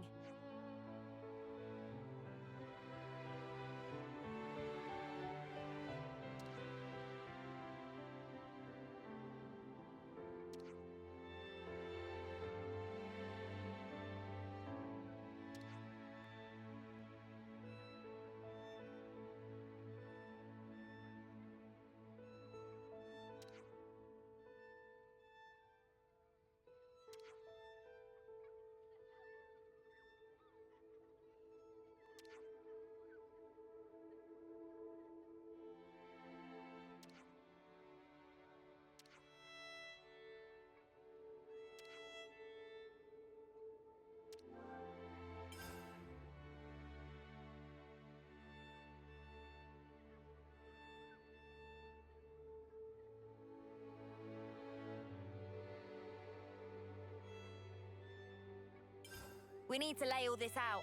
We need to lay all this out.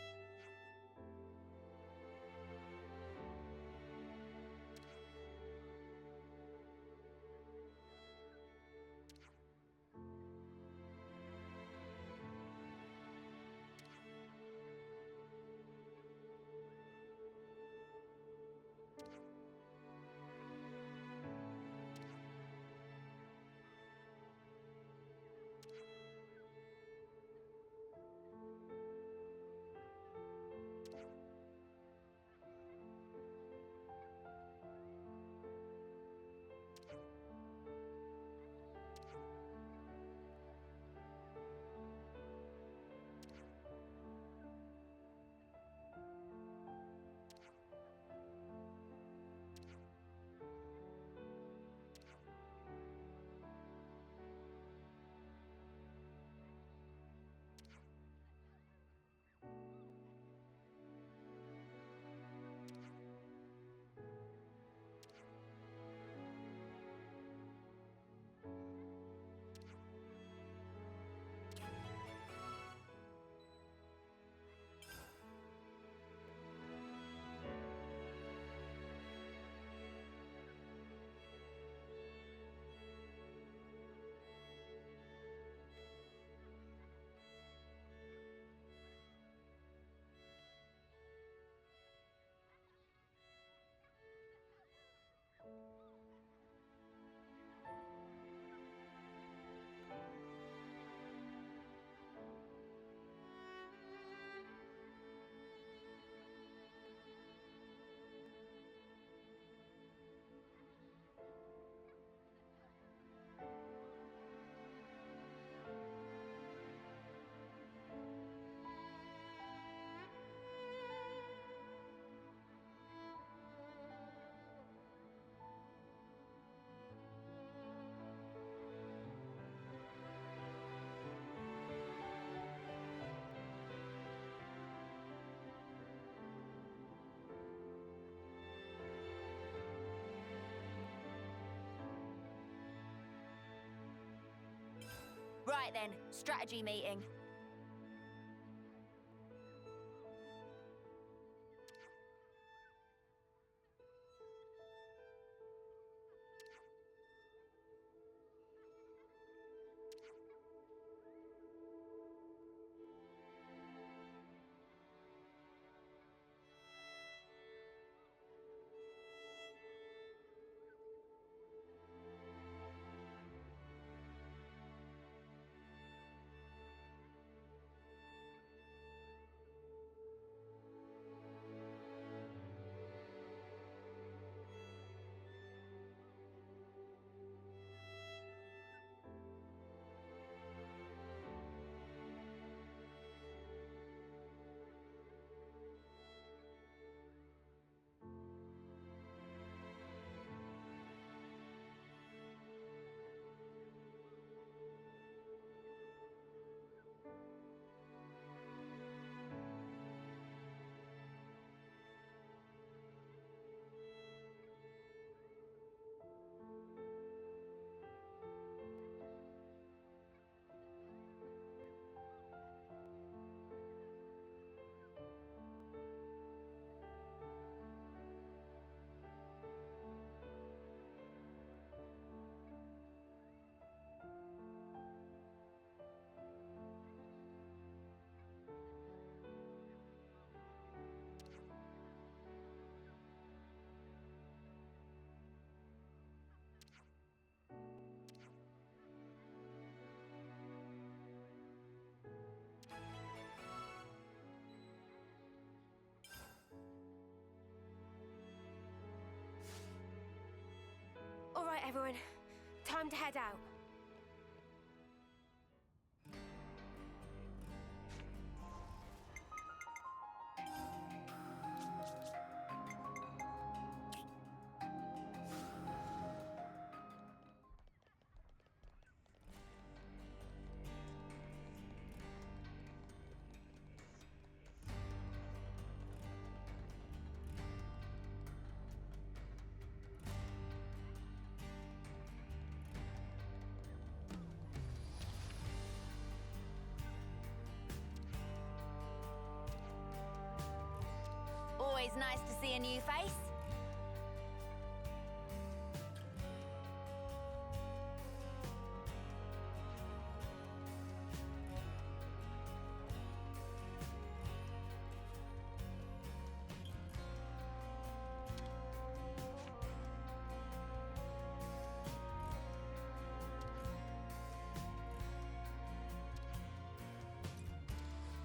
Right then, strategy meeting. All right, everyone. Time to head out. Always nice to see a new face.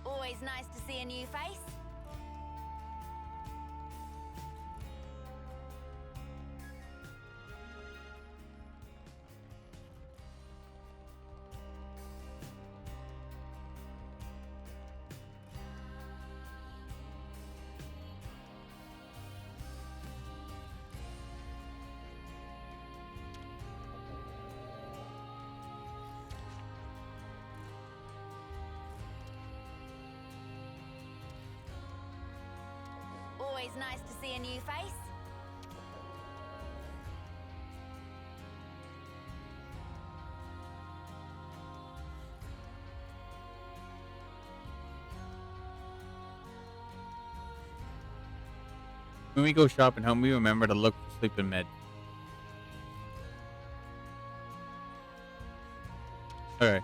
Always nice to see a new face. Always nice to see a new face. When we go shopping home, we remember to look for sleeping med. Alright.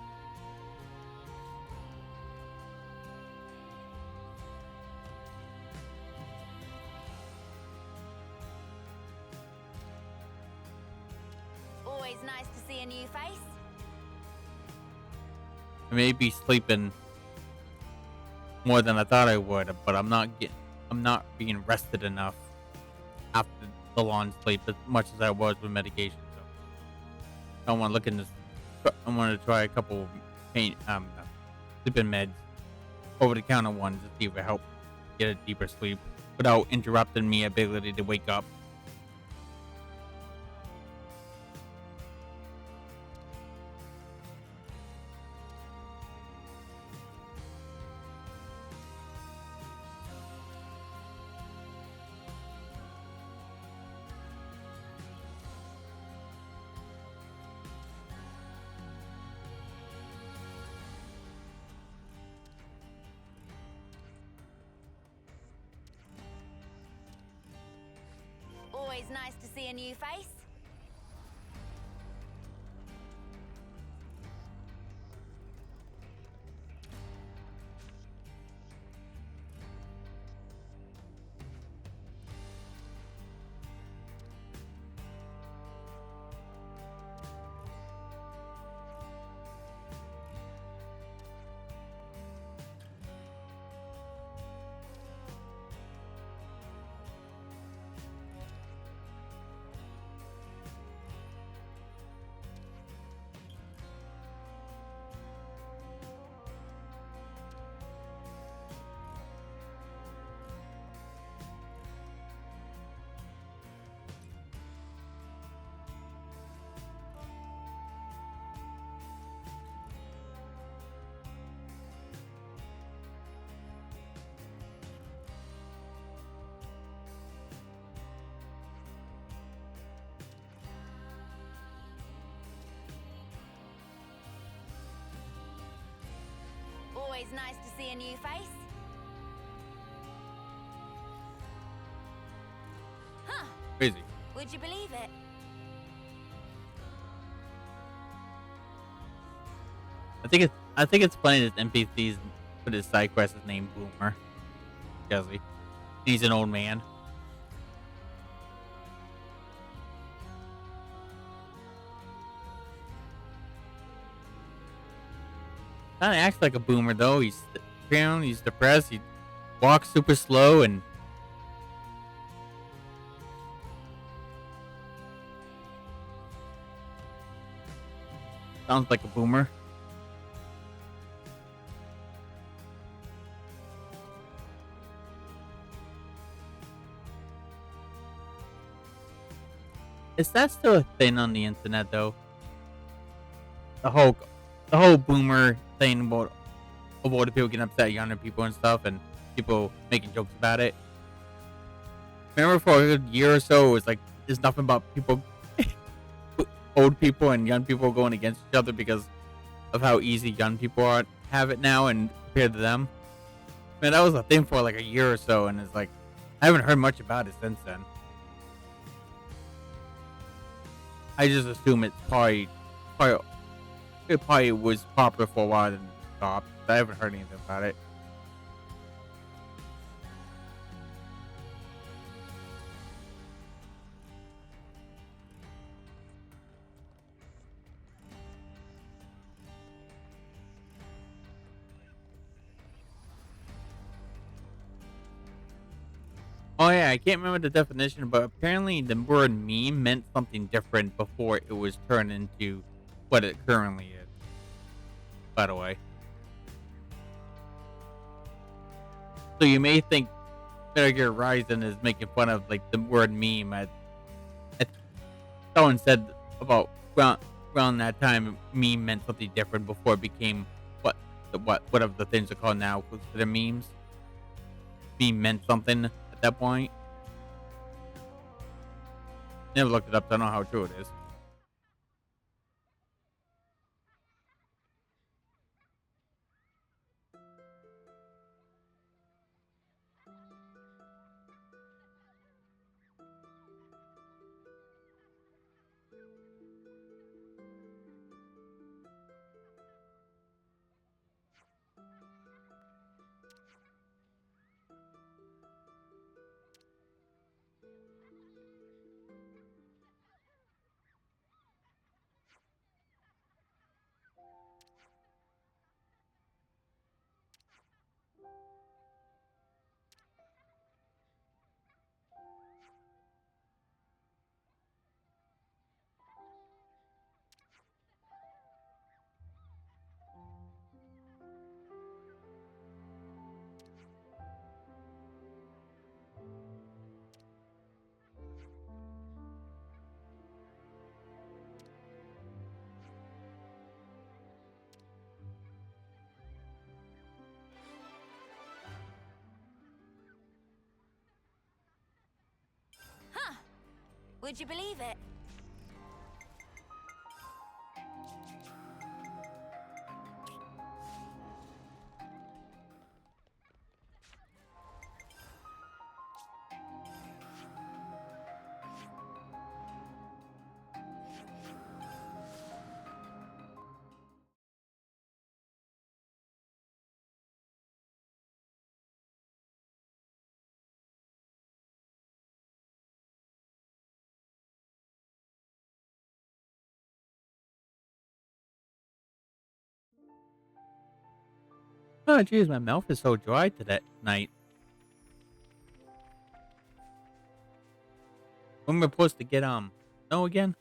Always nice to see a new face. I may be sleeping more than I thought I would, but I'm not being rested enough after the long sleep as much as I was with medication. So I want to look in this. I want to try a couple sleeping meds, over the counter ones, to see if it help get a deeper sleep without interrupting me ability to wake up. Always nice to see a new face. Always nice to see a new face. Huh. Crazy. Would you believe it? I think it's funny that NPCs put his side quest his name Boomer. Jesse. He's an old man. Kind of acts like a boomer though. He's down, he's depressed, he walks super slow and sounds like a boomer. Is that still a thing on the internet though? The whole boomer thing about older people getting upset at younger people and stuff, and people making jokes about it. Remember for a good year or so, it was like there's nothing about people, old people and young people going against each other because of how easy young people have it now, and compared to them. Man, that was a thing for like a year or so, and it's like I haven't heard much about it since then. I just assume it probably was popular for a while and stopped. I haven't heard anything about it. Oh yeah, I can't remember the definition, but apparently the word meme meant something different before it was turned into what it currently is. By the way. So you may think Metal Gear Rising is making fun of like the word meme at someone said about around that time meme meant something different before it became whatever the things are called now considered memes. Meme meant something at that point. Never looked it up, so I don't know how true it is. Huh. Would you believe it? Oh, jeez, my mouth is so dry tonight. When we're supposed to get snow again?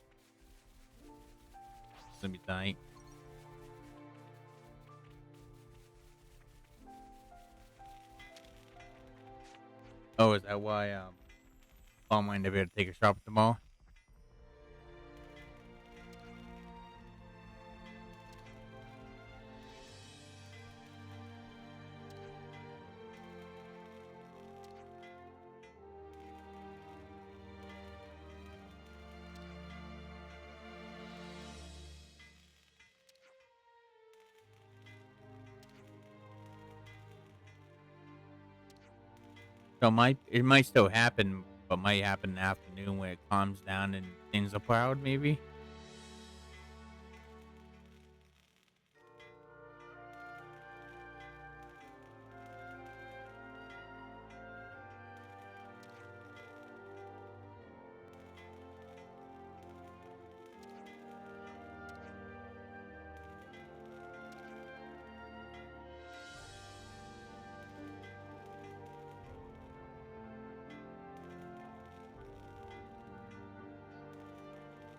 It's gonna be tonight. Oh, is that why I'm going to be able to take a shop at the mall? So it might still happen, but might happen in the afternoon when it calms down and things are plowed, maybe.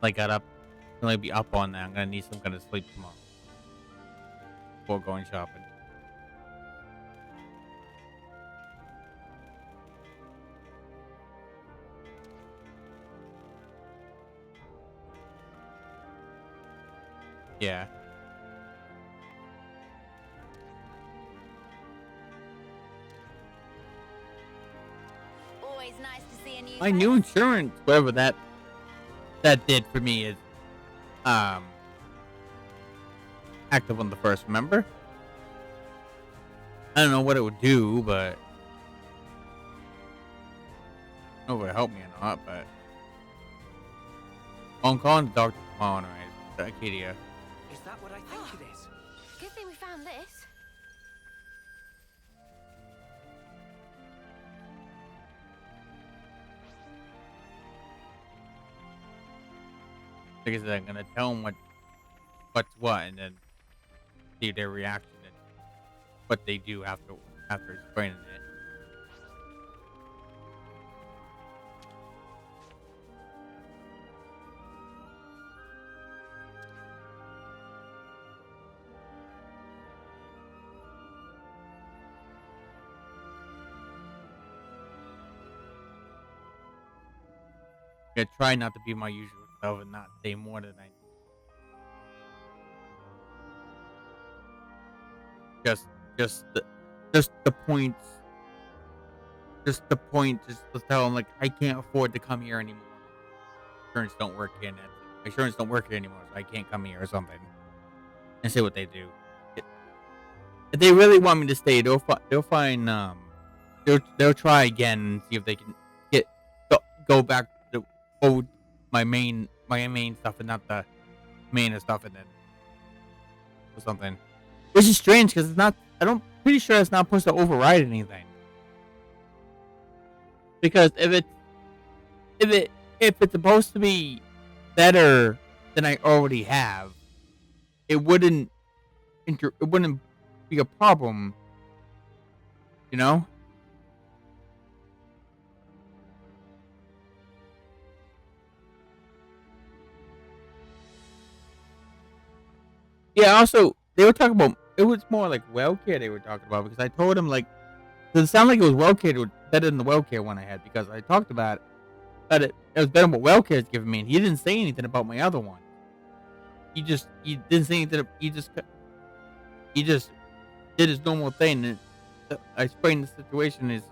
I got up. I'm gonna be up on that. I'm gonna need some kind of sleep tomorrow before going shopping. Yeah. Always nice to see a new My new insurance, whatever that did for me, is active on the first. Remember? I don't know what it would do, but I don't know if it would help me or not. But I'm calling the doctor tomorrow, anyways. Acadia. Is that what I think it is? Good thing we found this. Because I'm gonna tell them what's what, and then see their reaction and what they do after explaining it. I try not to be my usual self and not say more than I. Just the points. Just the point. Just to tell them like I can't afford to come here anymore. Insurance don't work here. My insurance don't work here anymore, so I can't come here or something. And see what they do. If they really want me to stay, they'll find they'll try again and see if they can go back to old my main stuff and not the main stuff, and then or something. Which is strange because it's not. Pretty sure it's not supposed to override anything. Because if it's supposed to be better than I already have, it wouldn't be a problem. You know? Yeah, also, they were talking about, it was more like WellCare they were talking about, because I told him, like, does it sound like it was WellCare, it was better than the WellCare one I had, because I talked about it, but it was better than what WellCare's giving me, and he didn't say anything about my other one. He didn't say anything, he just did his normal thing, and I explained the situation is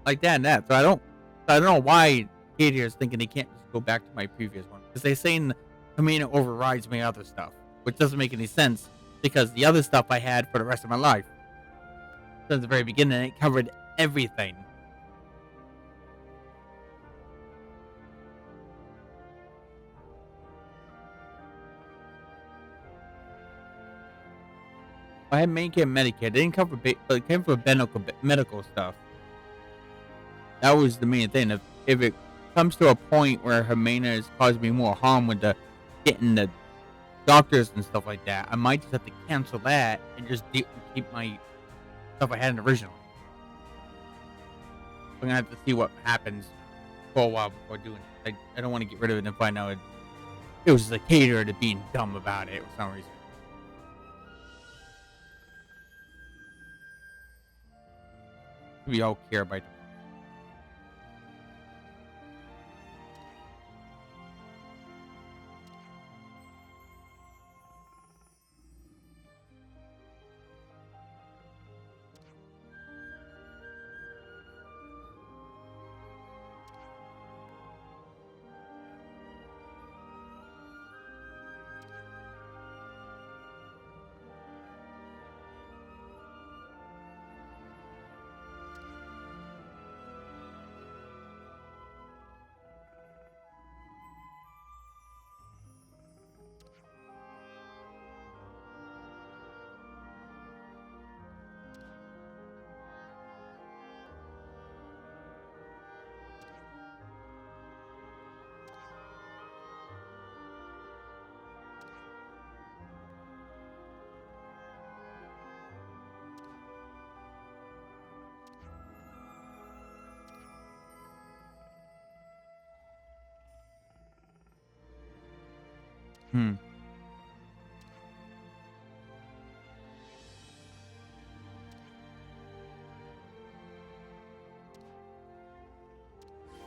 like that and that, so I don't know why Kate here is thinking they can't just go back to my previous one, because they're saying Kamina overrides my other stuff, which doesn't make any sense, because the other stuff I had for the rest of my life. Since the very beginning, it covered everything. I had Medicare and Medicare. They didn't cover, it came for medical stuff. That was the main thing. If it comes to a point where Hermina is causing me more harm with getting the doctors and stuff like that, I might just have to cancel that and just keep my stuff I had originally. I'm gonna have to see what happens for a while before doing it. I don't want to get rid of it and find out it was just a caterer to being dumb about it for some reason. We all care about.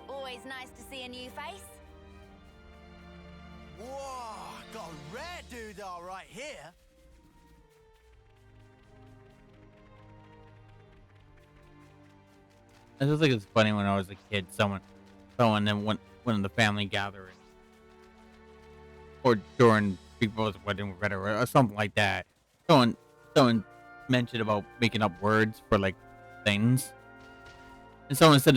Always nice to see a new face. Whoa, got a rare doodah right here. I just think it's funny when I was a kid, someone then went in the family gathering or during Big Brother's wedding or something like that. Someone mentioned about making up words for like things, and someone said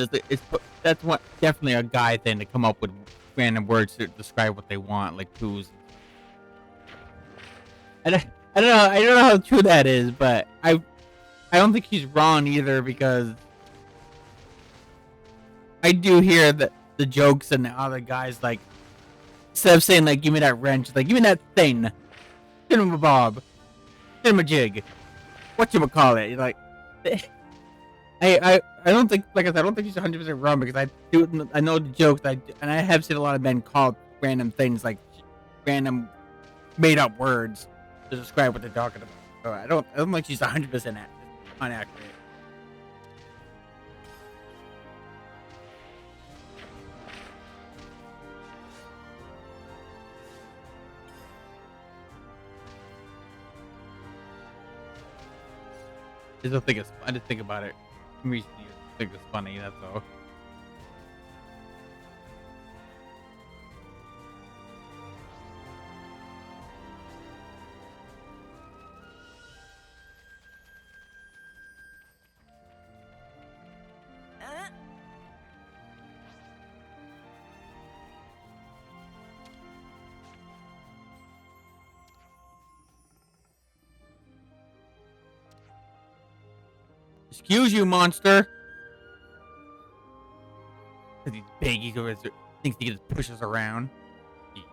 that's what definitely a guy thing to come up with random words to describe what they want, like who's. I don't know how true that is, but I don't think he's wrong either, because I do hear the jokes and the other guys, like, instead of saying like give me that wrench, like give me that thing, cinema bob, cinema jig, whatchamacallit, like I don't think, like I said, I don't think he's 100% wrong, because I know the jokes, and I have seen a lot of men call random things like random made up words to describe what they're talking about. So I don't think she's 100% inaccurate. I just think about it recently. I think it's funny, that's all. Excuse you, monster! Because he's big, thinks he can just push us around. Jeez.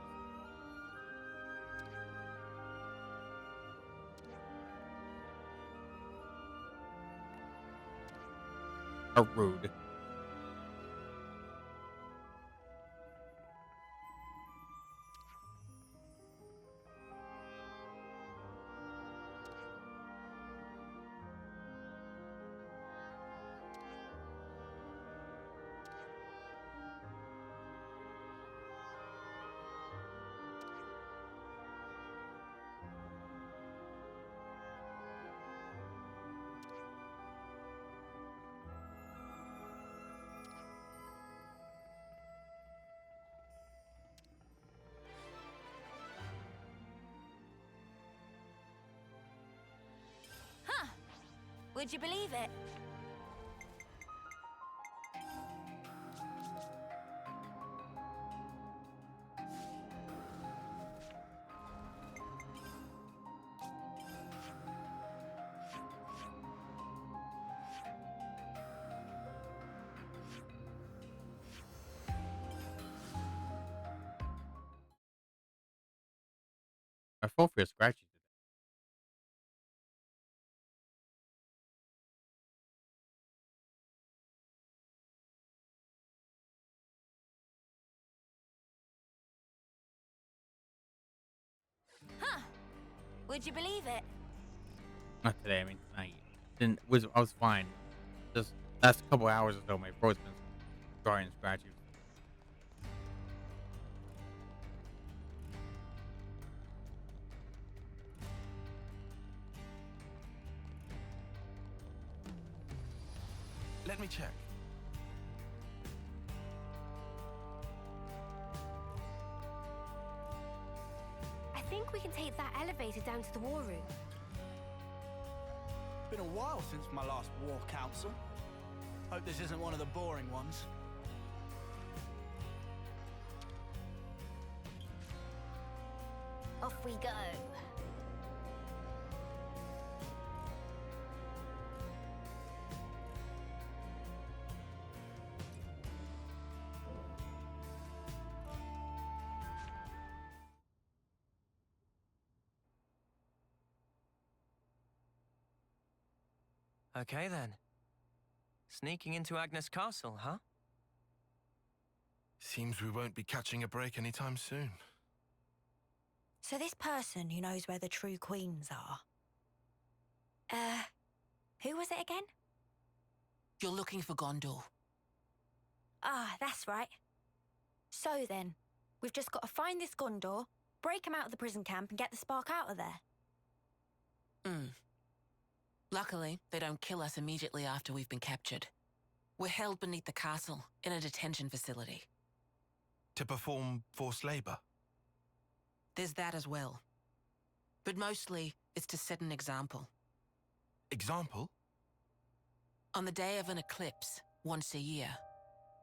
How rude. Would you believe it? My phone feels scratchy. Would you believe it? Not today. I mean tonight. I was fine. Just last couple hours or so, my throat's been dry and scratchy. Let me check. I think we can take that elevator down to the war room. Been a while since my last war council. Hope this isn't one of the boring ones. Off we go. Okay then. Sneaking into Agnes Castle, huh? Seems we won't be catching a break anytime soon. So this person who knows where the true queens are... who was it again? You're looking for Gondor. Ah, that's right. So then, we've just got to find this Gondor, break him out of the prison camp and get the spark out of there. Luckily, they don't kill us immediately after we've been captured. We're held beneath the castle, in a detention facility. To perform forced labor? There's that as well. But mostly, it's to set an example. Example? On the day of an eclipse, once a year,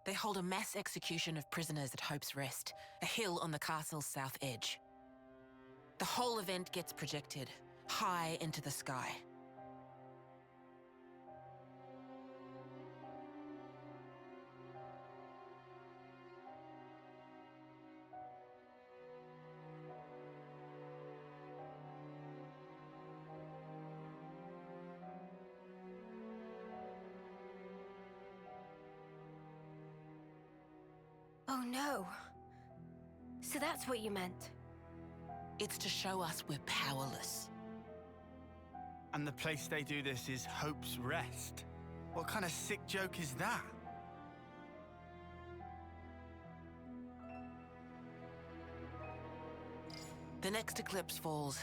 they hold a mass execution of prisoners at Hope's Rest, a hill on the castle's south edge. The whole event gets projected, high into the sky. Oh no. So that's what you meant. It's to show us we're powerless. And the place they do this is Hope's Rest. What kind of sick joke is that? The next eclipse falls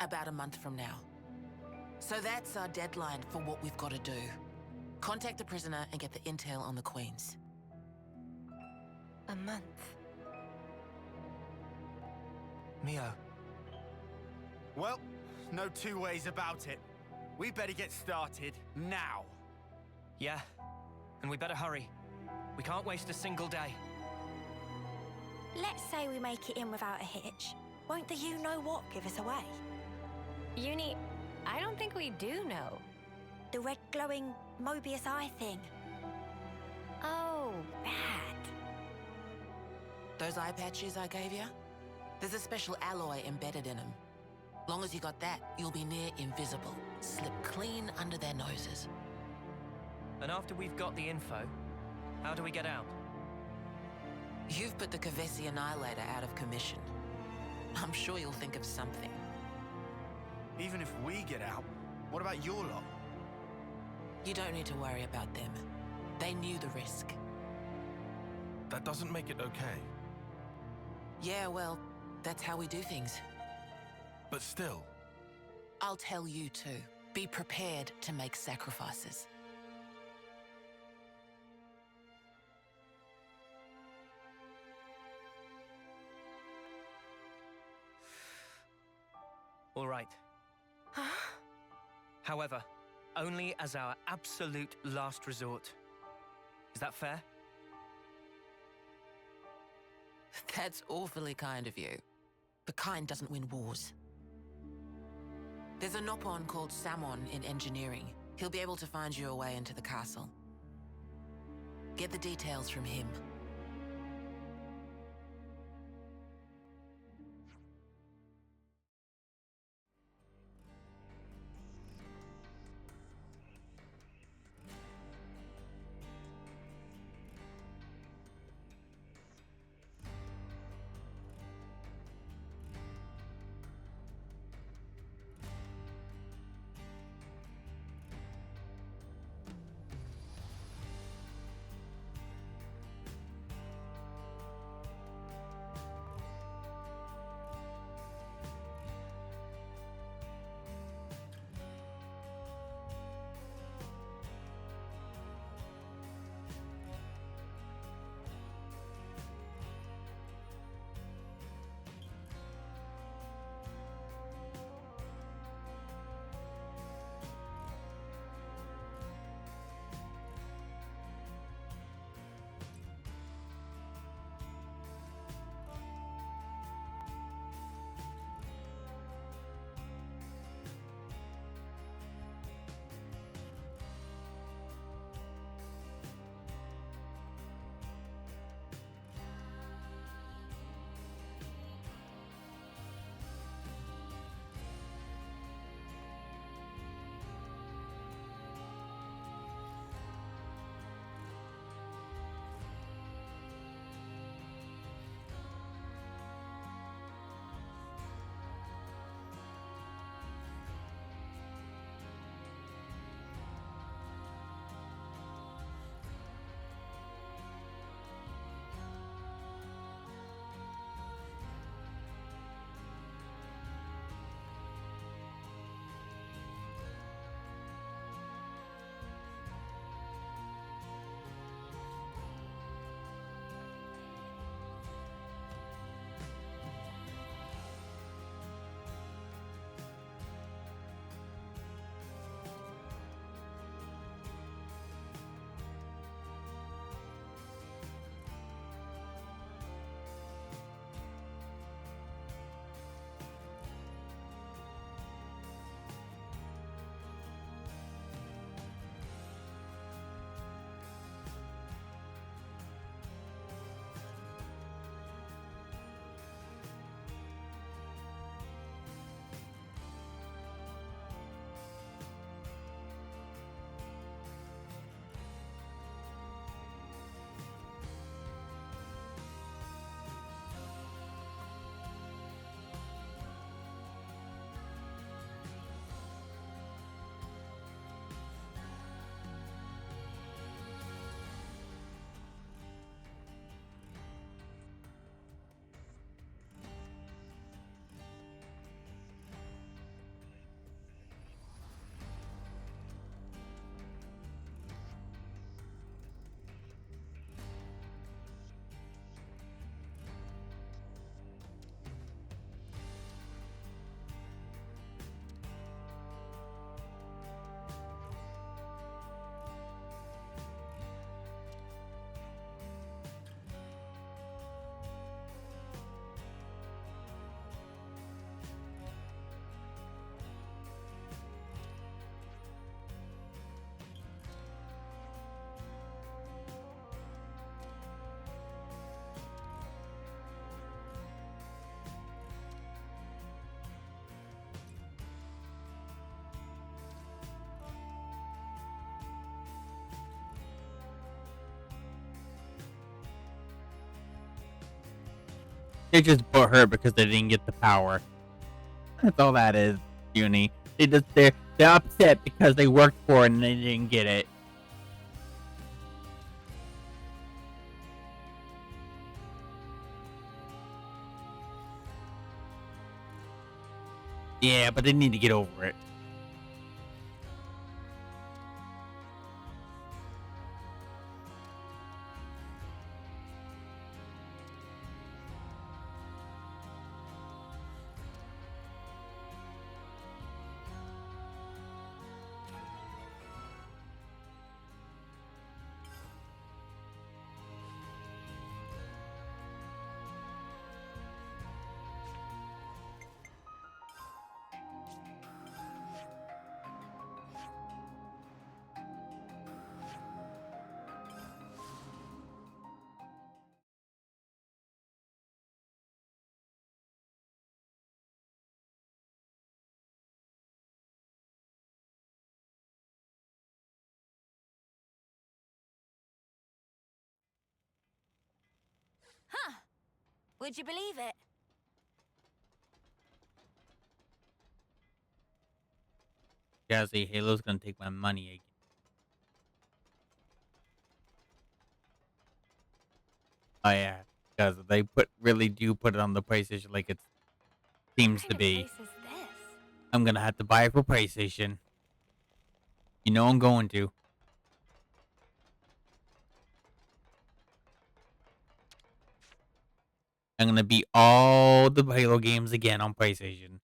about a month from now. So that's our deadline for what we've got to do. Contact the prisoner and get the intel on the queens. A month. Mio. Well, no two ways about it. We better get started now. Yeah, and we better hurry. We can't waste a single day. Let's say we make it in without a hitch. Won't the you-know-what give us away? Uni, I don't think we do know. The red glowing Mobius eye thing. Oh, that. Those eye patches I gave you? There's a special alloy embedded in them. Long as you got that, you'll be near invisible. Slip clean under their noses. And after we've got the info, how do we get out? You've put the Kavesi Annihilator out of commission. I'm sure you'll think of something. Even if we get out, what about your lot? You don't need to worry about them. They knew the risk. That doesn't make it okay. Yeah, well, that's how we do things. But still. I'll tell you too. Be prepared to make sacrifices. All right. However, only as our absolute last resort. Is that fair? That's awfully kind of you. But kind doesn't win wars. There's a Nopon called Samon in engineering. He'll be able to find you a way into the castle. Get the details from him. They just butthurt because they didn't get the power. That's all that is, Uni. They're upset because they worked for it and they didn't get it. Yeah, but they need to get over it. Huh. Would you believe it? Jazzy, Halo's gonna take my money again. Oh yeah, because they really do put it on the PlayStation like it seems to be. What kind of place is this? I'm gonna have to buy it for PlayStation. You know I'm going to. I'm gonna beat all the Halo games again on PlayStation.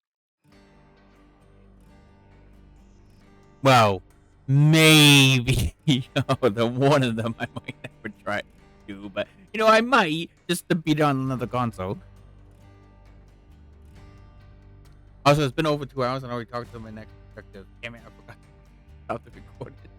Well, maybe the one of them I might never try to do, but I might just to beat it on another console. Also, it's been over 2 hours and I already talked to my next perspective. Damn it, I forgot how to record it.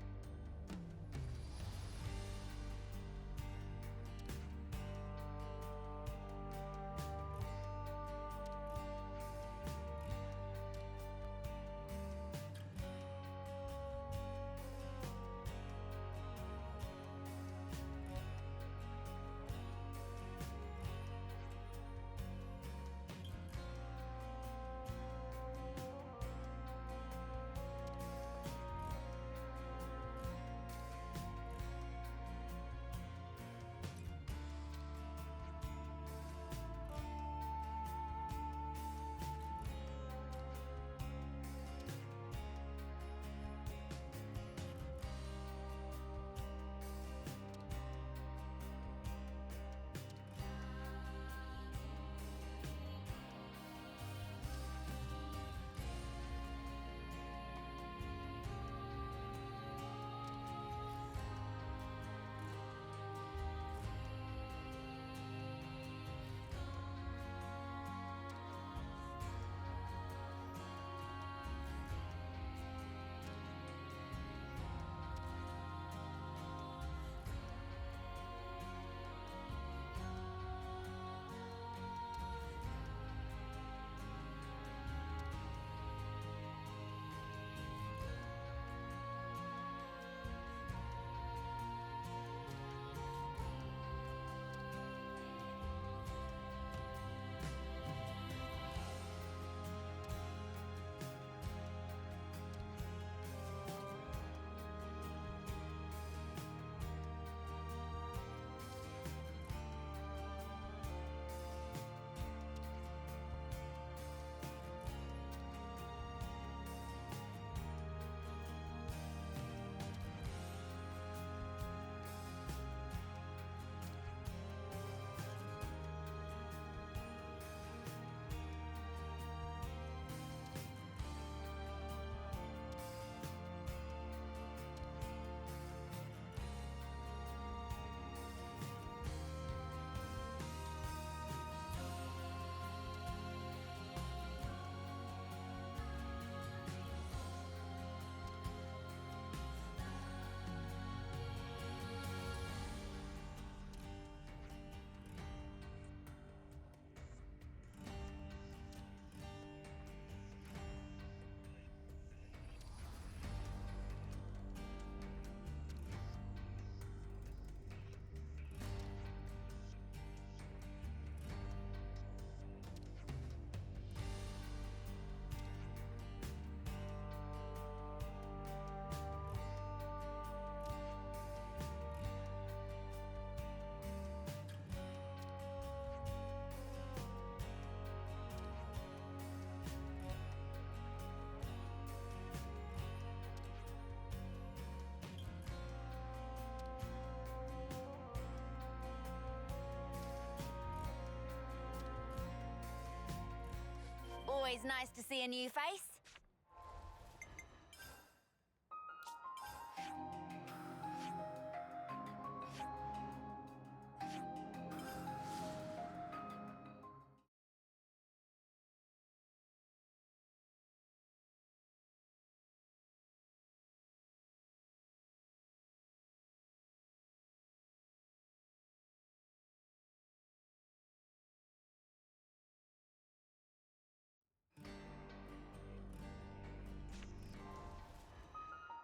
Always nice to see a new face.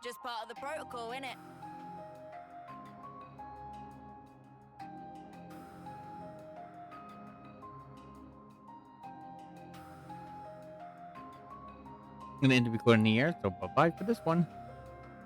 Just part of the protocol, innit? I'm gonna end the recording here, so bye bye for this one.